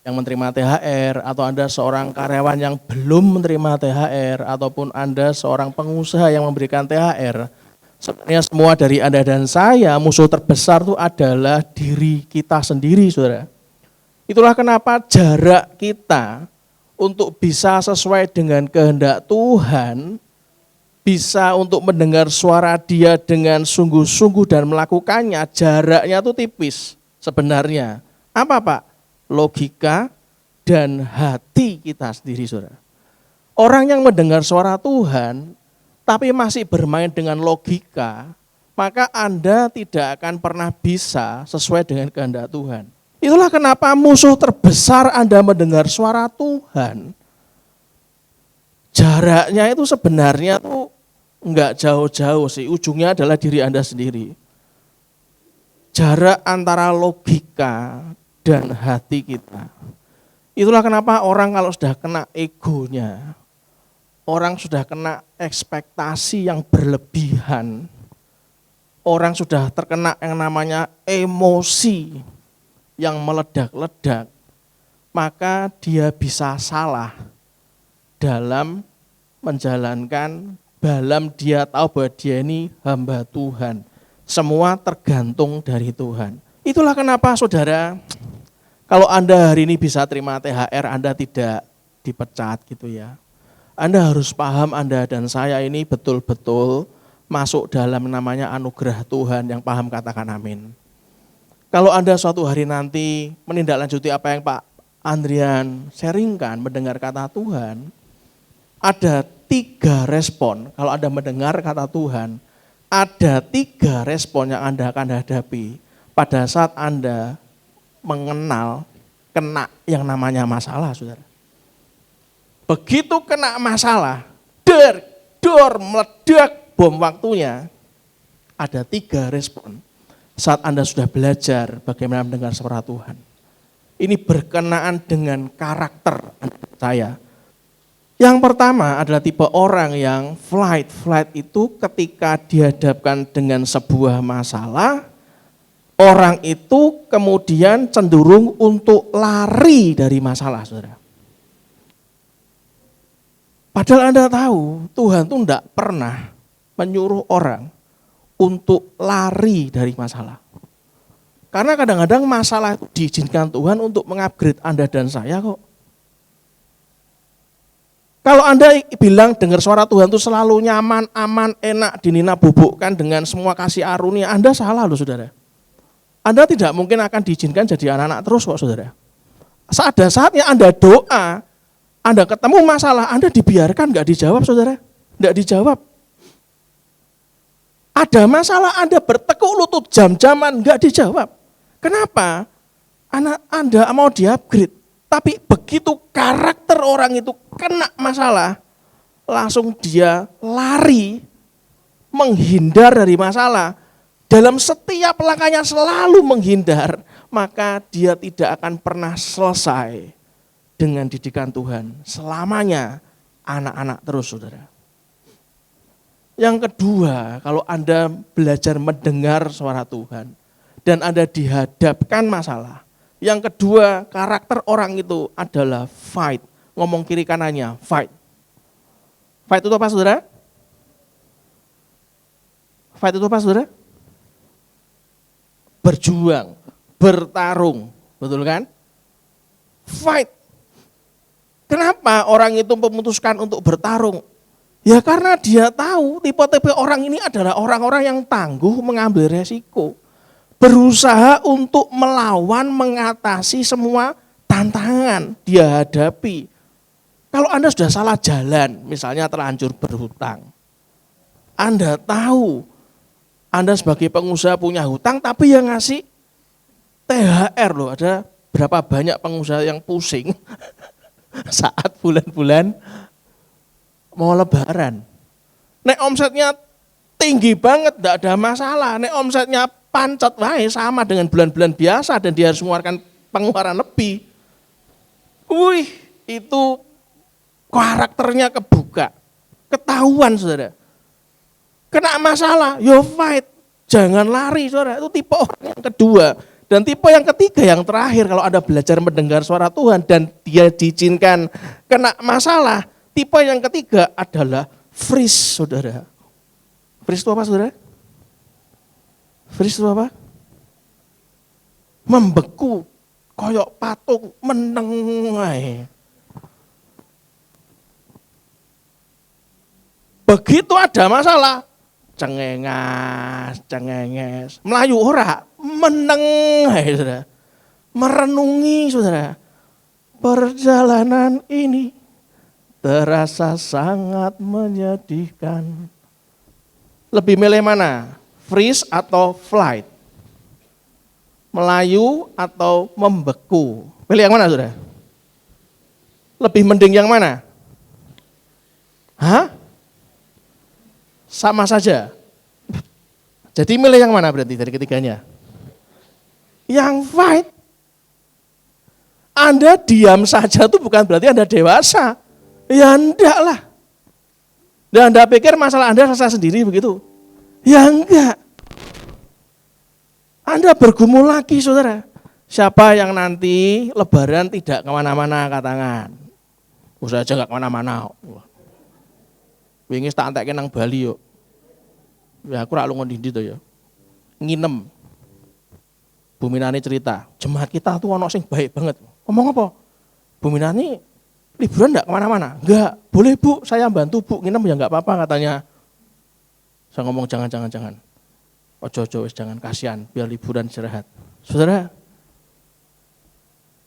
yang menerima THR, atau Anda seorang karyawan yang belum menerima THR, ataupun Anda seorang pengusaha yang memberikan THR, sebenarnya semua dari Anda dan saya, musuh terbesar itu adalah diri kita sendiri, saudara. Itulah kenapa jarak kita untuk bisa sesuai dengan kehendak Tuhan, bisa untuk mendengar suara Dia dengan sungguh-sungguh dan melakukannya, jaraknya itu tipis sebenarnya. Apa Pak? Logika dan hati kita sendiri, saudara. Orang yang mendengar suara Tuhan, tapi masih bermain dengan logika, maka Anda tidak akan pernah bisa sesuai dengan kehendak Tuhan. Itulah kenapa musuh terbesar Anda mendengar suara Tuhan, jaraknya itu sebenarnya tuh enggak jauh-jauh sih, ujungnya adalah diri Anda sendiri. Jarak antara logika dan hati kita. Itulah kenapa orang kalau sudah kena egonya, orang sudah kena ekspektasi yang berlebihan, orang sudah terkena yang namanya emosi yang meledak-ledak, maka dia bisa salah dalam menjalankan. Dalam dia tahu bahwa dia ini hamba Tuhan. Semua tergantung dari Tuhan. Itulah kenapa saudara, kalau Anda hari ini bisa terima THR, Anda tidak dipecat gitu ya. Anda harus paham Anda dan saya ini betul-betul masuk dalam namanya anugerah Tuhan. Yang paham katakan amin. Kalau Anda suatu hari nanti menindaklanjuti apa yang Pak Andrian sharingkan, mendengar kata Tuhan, ada 3 respon. Kalau Anda mendengar kata Tuhan, ada 3 respon yang Anda akan hadapi pada saat Anda mengenal kena yang namanya masalah, saudara. Begitu kena masalah, dor meledak bom waktunya, ada 3 respon saat Anda sudah belajar bagaimana mendengar suara Tuhan. Ini berkenaan dengan karakter saya. Yang pertama adalah tipe orang yang flight itu ketika dihadapkan dengan sebuah masalah, orang itu kemudian cenderung untuk lari dari masalah, saudara. Padahal Anda tahu Tuhan itu tidak pernah menyuruh orang untuk lari dari masalah. Karena kadang-kadang masalah itu diizinkan Tuhan untuk mengupgrade Anda dan saya kok. Kalau Anda bilang dengar suara Tuhan itu selalu nyaman, aman, enak, dinina bubukkan dengan semua kasih arunia, Anda salah loh saudara. Anda tidak mungkin akan diizinkan jadi anak-anak terus kok saudara. Ada saatnya Anda doa, Anda ketemu masalah, Anda dibiarkan gak dijawab saudara. Gak dijawab. Ada masalah Anda bertekuk lutut jam-jaman gak dijawab. Kenapa? Anak Anda mau di-upgrade. Tapi begitu karakter orang itu kena masalah, langsung dia lari, menghindar dari masalah. Dalam setiap langkahnya selalu menghindar, maka dia tidak akan pernah selesai dengan didikan Tuhan. Selamanya anak-anak terus saudara. Yang kedua, kalau Anda belajar mendengar suara Tuhan dan Anda dihadapkan masalah, yang kedua, karakter orang itu adalah fight. Ngomong kiri kanannya, fight. Fight itu apa saudara? Fight itu apa saudara? Berjuang, bertarung, betul kan? Fight. Kenapa orang itu memutuskan untuk bertarung? Ya karena dia tahu tipe-tipe orang ini adalah orang-orang yang tangguh mengambil resiko. Berusaha untuk melawan, mengatasi semua tantangan dia hadapi. Kalau Anda sudah salah jalan, misalnya terlanjur berhutang. Anda tahu, Anda sebagai pengusaha punya hutang tapi yang ngasih THR loh. Ada berapa banyak pengusaha yang pusing saat bulan-bulan mau lebaran. Nek omsetnya tinggi banget, tidak ada masalah. Nek omsetnya pancet wae sama dengan bulan-bulan biasa dan dia harus mengeluarkan pengeluaran lebih. Wih, itu karakternya kebuka. Ketahuan saudara. Kena masalah, yo fight. Jangan lari saudara, itu tipe orang yang kedua. Dan tipe yang ketiga, yang terakhir, kalau Anda belajar mendengar suara Tuhan dan dia diizinkan kena masalah, tipe yang ketiga adalah freeze saudara. Freeze itu apa saudara? Freeze itu apa? Membeku, koyok patung, menengai. Begitu ada masalah, cengenges, melayu ora, menengai saudara. Merenungi saudara, perjalanan ini terasa sangat menyedihkan. Lebih milih mana? Freeze atau flight? Melayu atau membeku? Pilih yang mana saudara? Lebih mending yang mana? Hah? Sama saja. Jadi milih yang mana berarti dari ketiganya? Yang fight. Anda diam saja itu bukan berarti Anda dewasa. Ya enggak lah. Dan Anda pikir masalah Anda selesai sendiri begitu? Ya enggak. Anda bergumul lagi saudara. Siapa yang nanti lebaran tidak kemana-mana angkat tangan? Usah aja enggak kemana-mana. Wingi tak antekke nang Bali yo. Ya aku rak lunga ndi to ya. Nginem. Buminani cerita, jemaat kita tuh ono sing baik banget. Ngomong apa? Buminani liburan enggak kemana-mana? Enggak, boleh Bu, saya bantu Bu, nginem ya enggak apa-apa katanya. Saya ngomong jangan. Ojo wis jangan, kasihan, biar liburan istirahat. Saudara,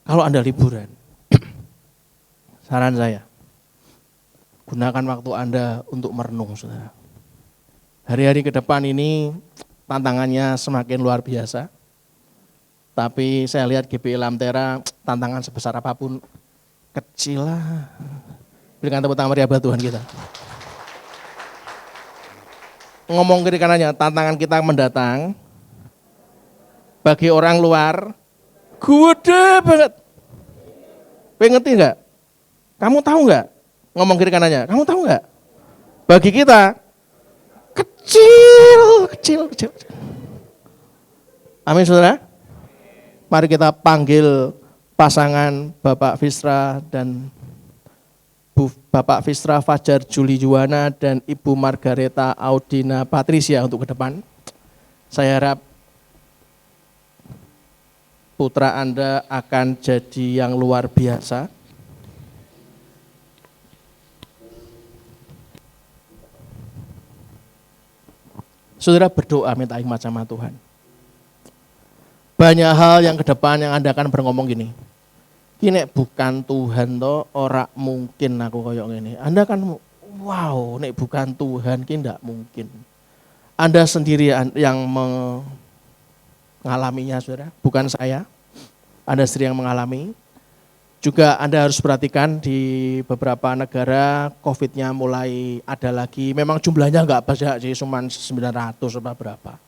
kalau Anda liburan, saran saya, gunakan waktu Anda untuk merenung, saudara. Hari-hari ke depan ini tantangannya semakin luar biasa. Tapi saya lihat GPI Lamtera tantangan sebesar apapun kecil lah. Berikan tepuk tangan meriah buat Tuhan kita. Ngomong kiri kanannya, tantangan kita mendatang bagi orang luar gede banget. Ngerti enggak? Kamu tahu enggak? Ngomong kiri kanannya, kamu tahu enggak? Bagi kita kecil. Amin saudara. Mari kita panggil pasangan Bapak Fisra dan Bapak Fisra Fajar Juli Juwana dan Ibu Margareta Audina Patricia untuk ke depan. Saya harap putra Anda akan jadi yang luar biasa. Saudara berdoa minta hikmat sama Tuhan. Banyak hal yang ke depan yang Anda akan berngomong gini. Ini bukan Tuhan toh, ora mungkin aku koyok ini. Anda kan wow, nek bukan Tuhan ki ndak mungkin. Anda sendiri yang mengalaminya saudara, bukan saya. Anda sendiri yang mengalami. Juga Anda harus perhatikan di beberapa negara COVID-nya mulai ada lagi. Memang jumlahnya enggak banyak sih, cuma 900 apa berapa.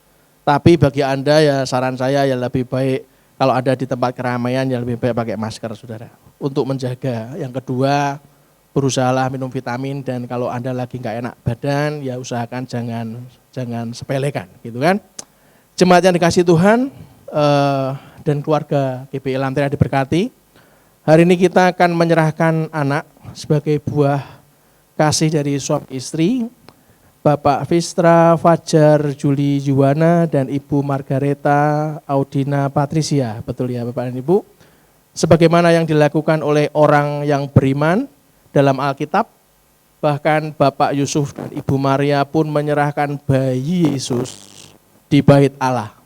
Tapi bagi Anda ya saran saya ya lebih baik kalau ada di tempat keramaian ya lebih baik pakai masker saudara. Untuk menjaga. Yang kedua berusahalah minum vitamin dan kalau Anda lagi enggak enak badan ya usahakan jangan sepelekan gitu kan. Jemaat yang dikasih Tuhan dan keluarga GPI Lamtera diberkati. Hari ini kita akan menyerahkan anak sebagai buah kasih dari suami istri, Bapak Fistra Fajar Juli Juwana dan Ibu Margareta Audina Patricia. Betul ya Bapak dan Ibu? Sebagaimana yang dilakukan oleh orang yang beriman dalam Alkitab, bahkan Bapak Yusuf dan Ibu Maria pun menyerahkan bayi Yesus di bait Allah.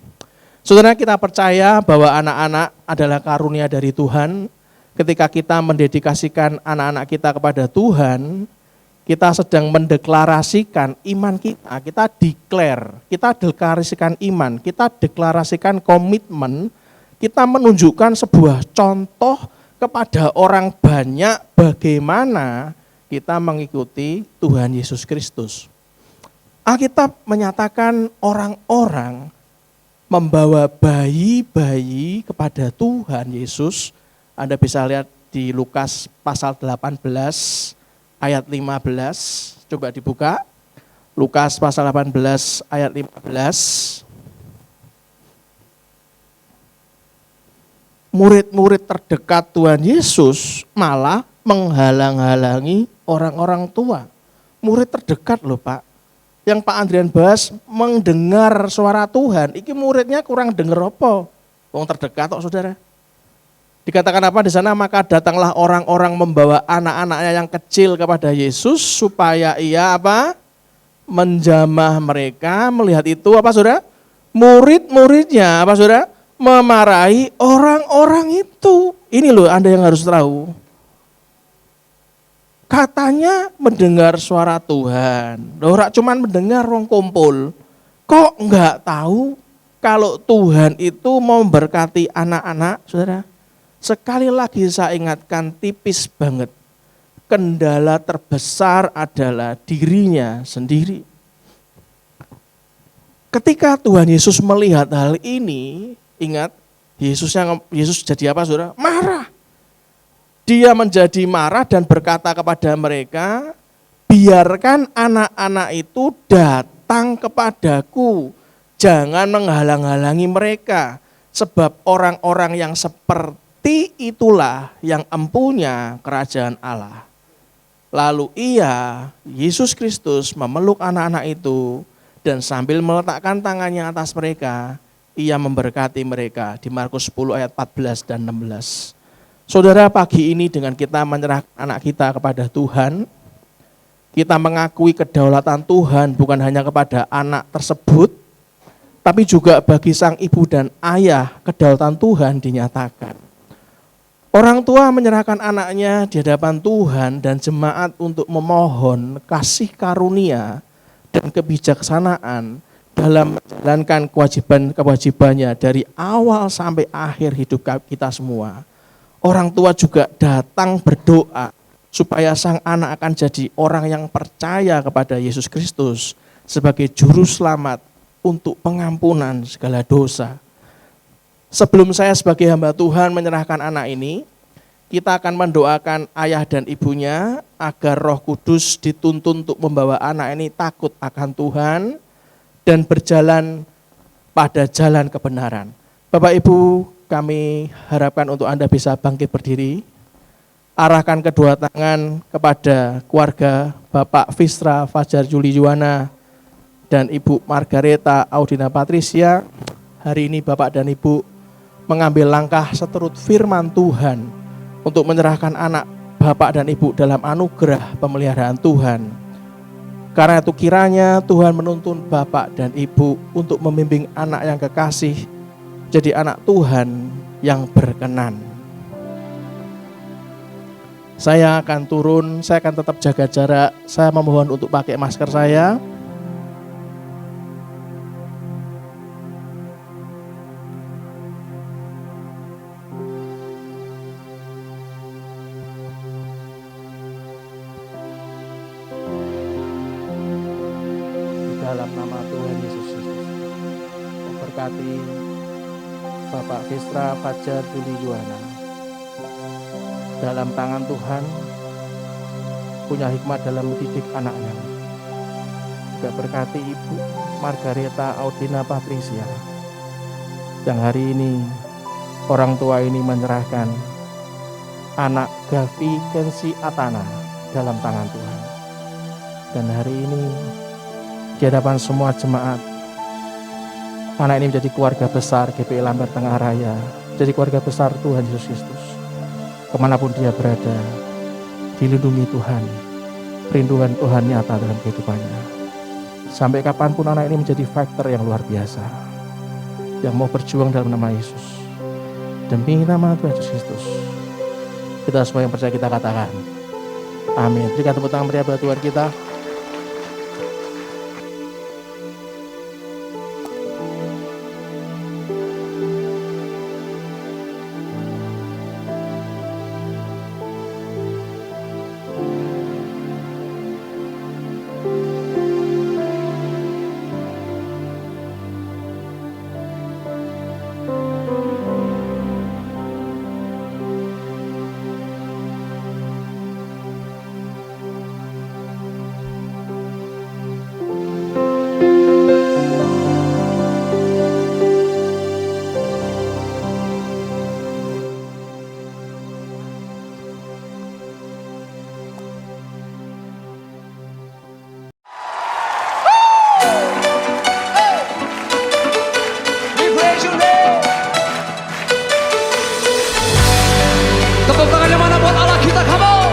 Saudara, kita percaya bahwa anak-anak adalah karunia dari Tuhan. Ketika kita mendedikasikan anak-anak kita kepada Tuhan, kita sedang mendeklarasikan iman kita, kita deklarasikan iman, kita deklarasikan komitmen, kita menunjukkan sebuah contoh kepada orang banyak bagaimana kita mengikuti Tuhan Yesus Kristus. Alkitab menyatakan orang-orang membawa bayi-bayi kepada Tuhan Yesus. Anda bisa lihat di Lukas pasal 18 ayat 15. Coba dibuka. Lukas pasal 18 ayat 15. Murid-murid terdekat Tuhan Yesus malah menghalang-halangi orang-orang tua. Murid terdekat loh Pak. Yang Pak Andrian bahas mendengar suara Tuhan. Iki muridnya kurang dengar apa? Wong terdekat kok saudara. Dikatakan apa di sana? Maka datanglah orang-orang membawa anak-anaknya yang kecil kepada Yesus supaya ia apa? Menjamah mereka. Melihat itu apa saudara? Murid-muridnya apa saudara? Memarahi orang-orang itu. Ini loh Anda yang harus tahu. Katanya mendengar suara Tuhan. Ora cuman mendengar wong kumpul. Kok enggak tahu kalau Tuhan itu mau memberkati anak-anak, saudara? Sekali lagi saya ingatkan tipis banget. Kendala terbesar adalah dirinya sendiri. Ketika Tuhan Yesus melihat hal ini, ingat Yesus jadi apa saudara? Marah. Dia menjadi marah dan berkata kepada mereka, biarkan anak-anak itu datang kepadaku. Jangan menghalang-halangi mereka. Sebab orang-orang yang seperti itulah yang empunya kerajaan Allah. Lalu Yesus Kristus memeluk anak-anak itu dan sambil meletakkan tangannya atas mereka, ia memberkati mereka di Markus 10 ayat 14 dan 16. Saudara, pagi ini dengan kita menyerahkan anak kita kepada Tuhan, kita mengakui kedaulatan Tuhan bukan hanya kepada anak tersebut, tapi juga bagi sang ibu dan ayah kedaulatan Tuhan dinyatakan. Orang tua menyerahkan anaknya di hadapan Tuhan dan jemaat untuk memohon kasih karunia dan kebijaksanaan dalam menjalankan kewajibannya dari awal sampai akhir hidup kita semua. Orang tua juga datang berdoa supaya sang anak akan jadi orang yang percaya kepada Yesus Kristus sebagai juru selamat untuk pengampunan segala dosa. Sebelum saya sebagai hamba Tuhan menyerahkan anak ini, kita akan mendoakan ayah dan ibunya agar Roh Kudus dituntun untuk membawa anak ini takut akan Tuhan dan berjalan pada jalan kebenaran. Bapak Ibu, kami harapkan untuk Anda bisa bangkit berdiri. Arahkan kedua tangan kepada keluarga Bapak Fistra Fajar Juli Juwana dan Ibu Margareta Audina Patricia. Hari ini Bapak dan Ibu mengambil langkah seturut firman Tuhan untuk menyerahkan anak Bapak dan Ibu dalam anugerah pemeliharaan Tuhan. Karena itu kiranya Tuhan menuntun Bapak dan Ibu untuk membimbing anak yang kekasih jadi anak Tuhan yang berkenan. Saya akan turun, saya akan tetap jaga jarak. Saya memohon untuk pakai masker saya. Di dalam nama Tuhan Yesus Kristus, memberkati Bapak Fistra Fajar Juli Juwana. Dalam tangan Tuhan, punya hikmat dalam mendidik anaknya. Juga berkati Ibu Margareta Audina Patricia, yang hari ini orang tua ini menyerahkan anak Gavi Kensi Atana dalam tangan Tuhan. Dan hari ini di hadapan semua jemaat, anak ini menjadi keluarga besar GPI Lampir Tengah Raya, jadi keluarga besar Tuhan Yesus Kristus. Kemanapun dia berada, dilindungi Tuhan, perlindungan Tuhan nyata dalam kehidupannya. Sampai kapanpun anak ini menjadi faktor yang luar biasa, yang mau berjuang dalam nama Yesus. Demi nama Tuhan Yesus Kristus, kita semua yang percaya kita katakan, amin. Berikan tepuk tangan meriah buat Tuhan kita. Tepuk tangannya mana buat Allah kita, come on.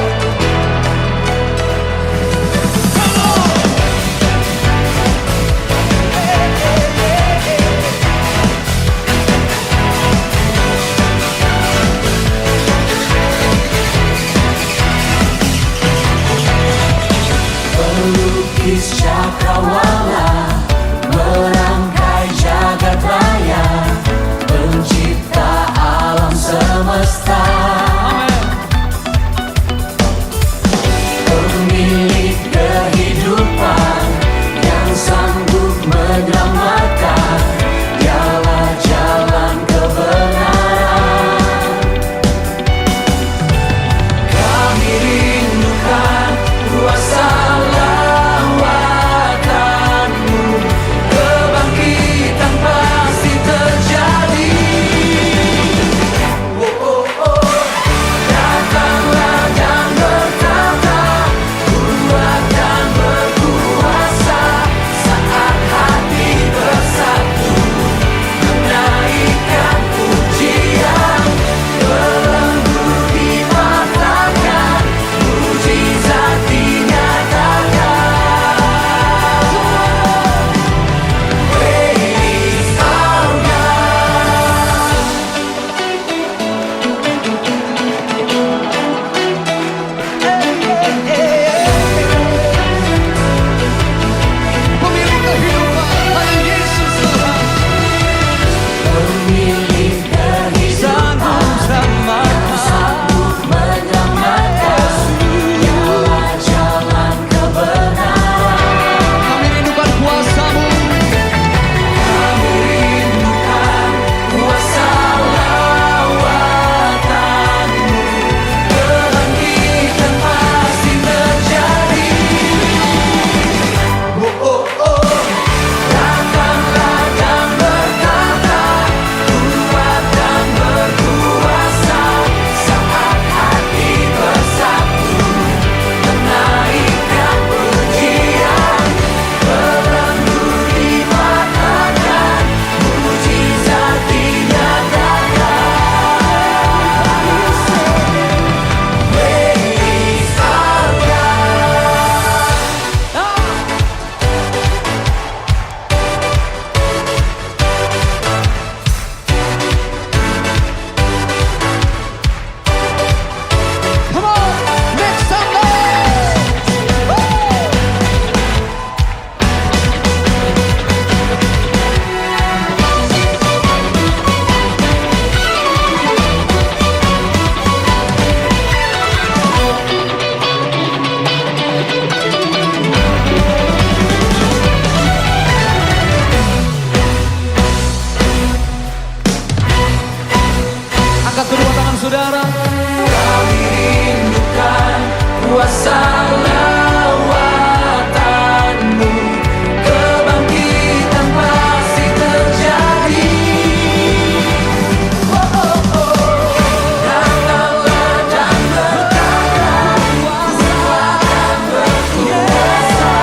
Pelukis cakrawala merangkai jagat raya, pencipta alam semesta, pemilik kehidupan yang sanggup menyelamatkan, dialah jalan kebenaran. Kami rindukan kuasa lawatanmu, kebangkitan pasti terjadi. Datanglah dan berkata, kuat dan berkuasa, saat hati bersatu, menaikkan pujian, belenggu dipatahkan, mujizat dinyatakan. Praise our God. Pemilik kehidupan hanya Yesus Tuhan. Pemilik kehidupan sanggup menyelamatkan, dialah jalan kebenaran. Kami rindukan kuasa-Mu. Kami rindukan kuasa lawatanmu, kebangkitan pasti terjadi. Datanglah dan berkata, kuat dan berkuasa, saat hati bersatu, menaikkan pujian, belenggu dipatahkan, mujizat dinyatakan. Praise our Come on, make some noise. Angkat kedua tangan saudara. Kami rindukan kuasa lawatanmu, kebangkitan pasti terjadi. Datanglah dan berkata, kuat dan berkuasa,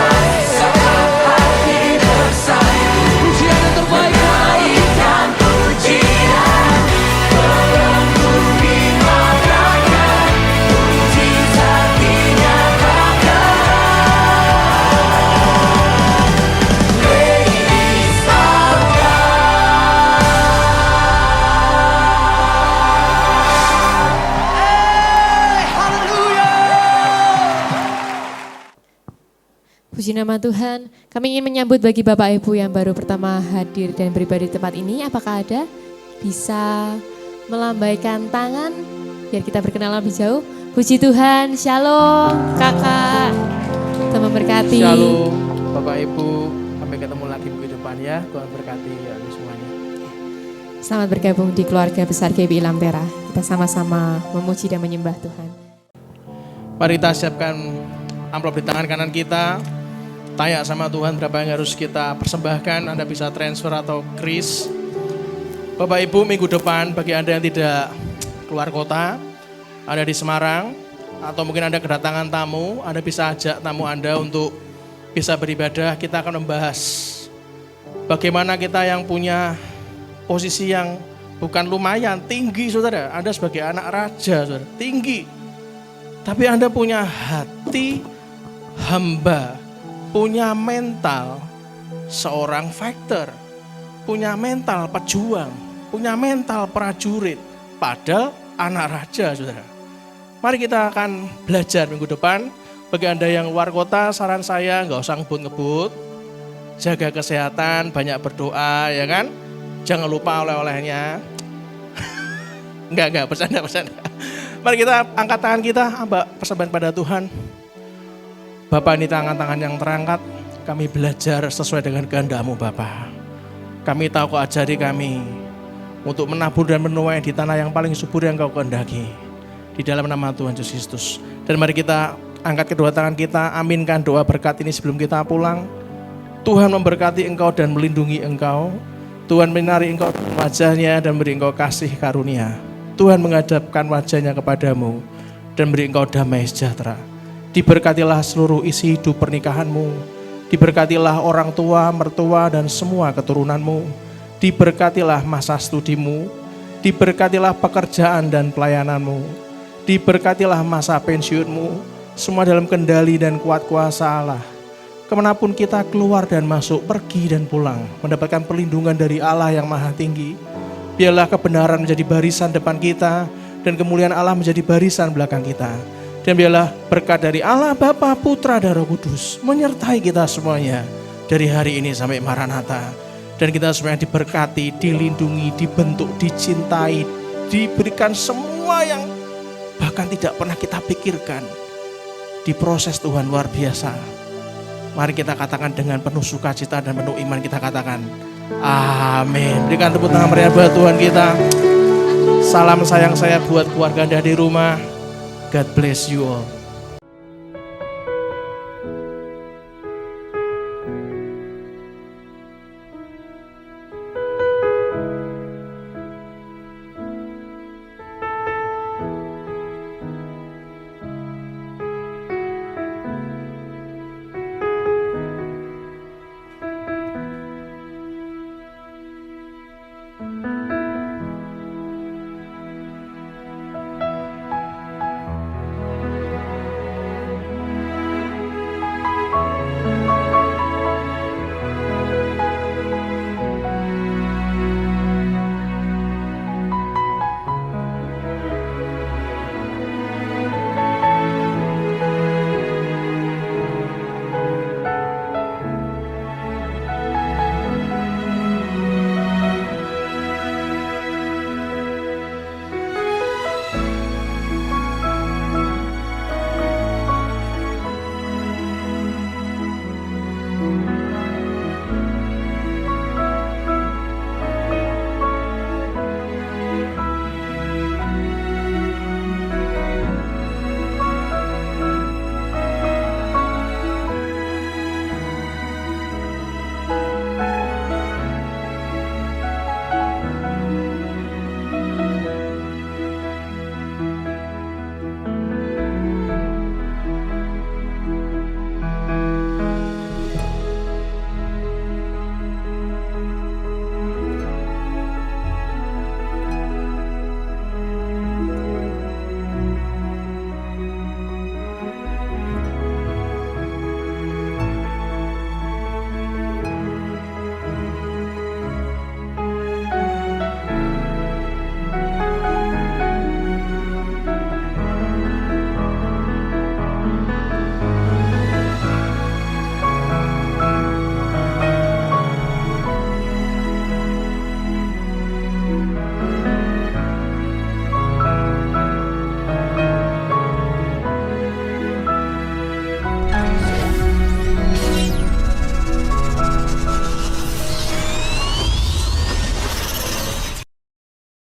Puji nama Tuhan. Kami ingin menyambut bagi Bapak Ibu yang baru pertama hadir dan beribadah di tempat ini. Apakah ada? Bisa melambaikan tangan biar kita berkenalan lebih jauh. Puji Tuhan, shalom kakak. Tuhan memberkati. Shalom Bapak Ibu, sampai ketemu lagi minggu depan ya. Tuhan berkati ya semuanya. Selamat bergabung di keluarga besar GBI Lampera. Kita sama-sama memuji dan menyembah Tuhan. Mari kita siapkan amplop di tangan kanan kita. Tanya sama Tuhan berapa yang harus kita persembahkan. Anda bisa transfer atau kris. Bapak Ibu, minggu depan bagi Anda yang tidak keluar kota, ada di Semarang, atau mungkin Anda kedatangan tamu, Anda bisa ajak tamu Anda untuk bisa beribadah. Kita akan membahas bagaimana kita yang punya posisi yang bukan lumayan, tinggi saudara. Anda sebagai anak raja saudara, tinggi. Tapi Anda punya hati hamba, punya mental seorang fighter, punya mental pejuang, punya mental prajurit, padahal anak raja saudara. Mari kita akan belajar minggu depan. Bagi Anda yang luar kota, saran saya nggak usah ngebut-ngebut, jaga kesehatan, banyak berdoa ya kan. Jangan lupa oleh-olehnya. Enggak, bercanda. Mari kita angkat tangan kita, persembahan pada Tuhan. Bapak, ini tangan-tangan yang terangkat, kami belajar sesuai dengan kehendak-Mu Bapak. Kami tahu Kau ajari kami untuk menabur dan menuai di tanah yang paling subur yang Kau kehendaki. Di dalam nama Tuhan Yesus Kristus. Dan mari kita angkat kedua tangan kita, aminkan doa berkat ini sebelum kita pulang. Tuhan memberkati engkau dan melindungi engkau. Tuhan menarik engkau dengan wajahnya dan beri engkau kasih karunia. Tuhan menghadapkan wajahnya kepadamu dan beri engkau damai sejahtera. Diberkatilah seluruh isi hidup pernikahanmu. Diberkatilah orang tua, mertua, dan semua keturunanmu. Diberkatilah masa studimu. Diberkatilah pekerjaan dan pelayananmu. Diberkatilah masa pensiunmu. Semua dalam kendali dan kuat kuasa Allah. Kemanapun kita keluar dan masuk, pergi dan pulang, mendapatkan perlindungan dari Allah yang maha tinggi. Biarlah kebenaran menjadi barisan depan kita, dan kemuliaan Allah menjadi barisan belakang kita. Dan biarlah berkat dari Allah, Bapa, Putra, dan Roh Kudus menyertai kita semuanya dari hari ini sampai Maranatha. Dan kita semuanya diberkati, dilindungi, dibentuk, dicintai, diberikan semua yang bahkan tidak pernah kita pikirkan. Diproses Tuhan luar biasa. Mari kita katakan dengan penuh sukacita dan penuh iman, kita katakan amin. Berikan tepuk tangan meriah buat Tuhan kita. Salam sayang saya buat keluarga Anda di rumah. God bless you all.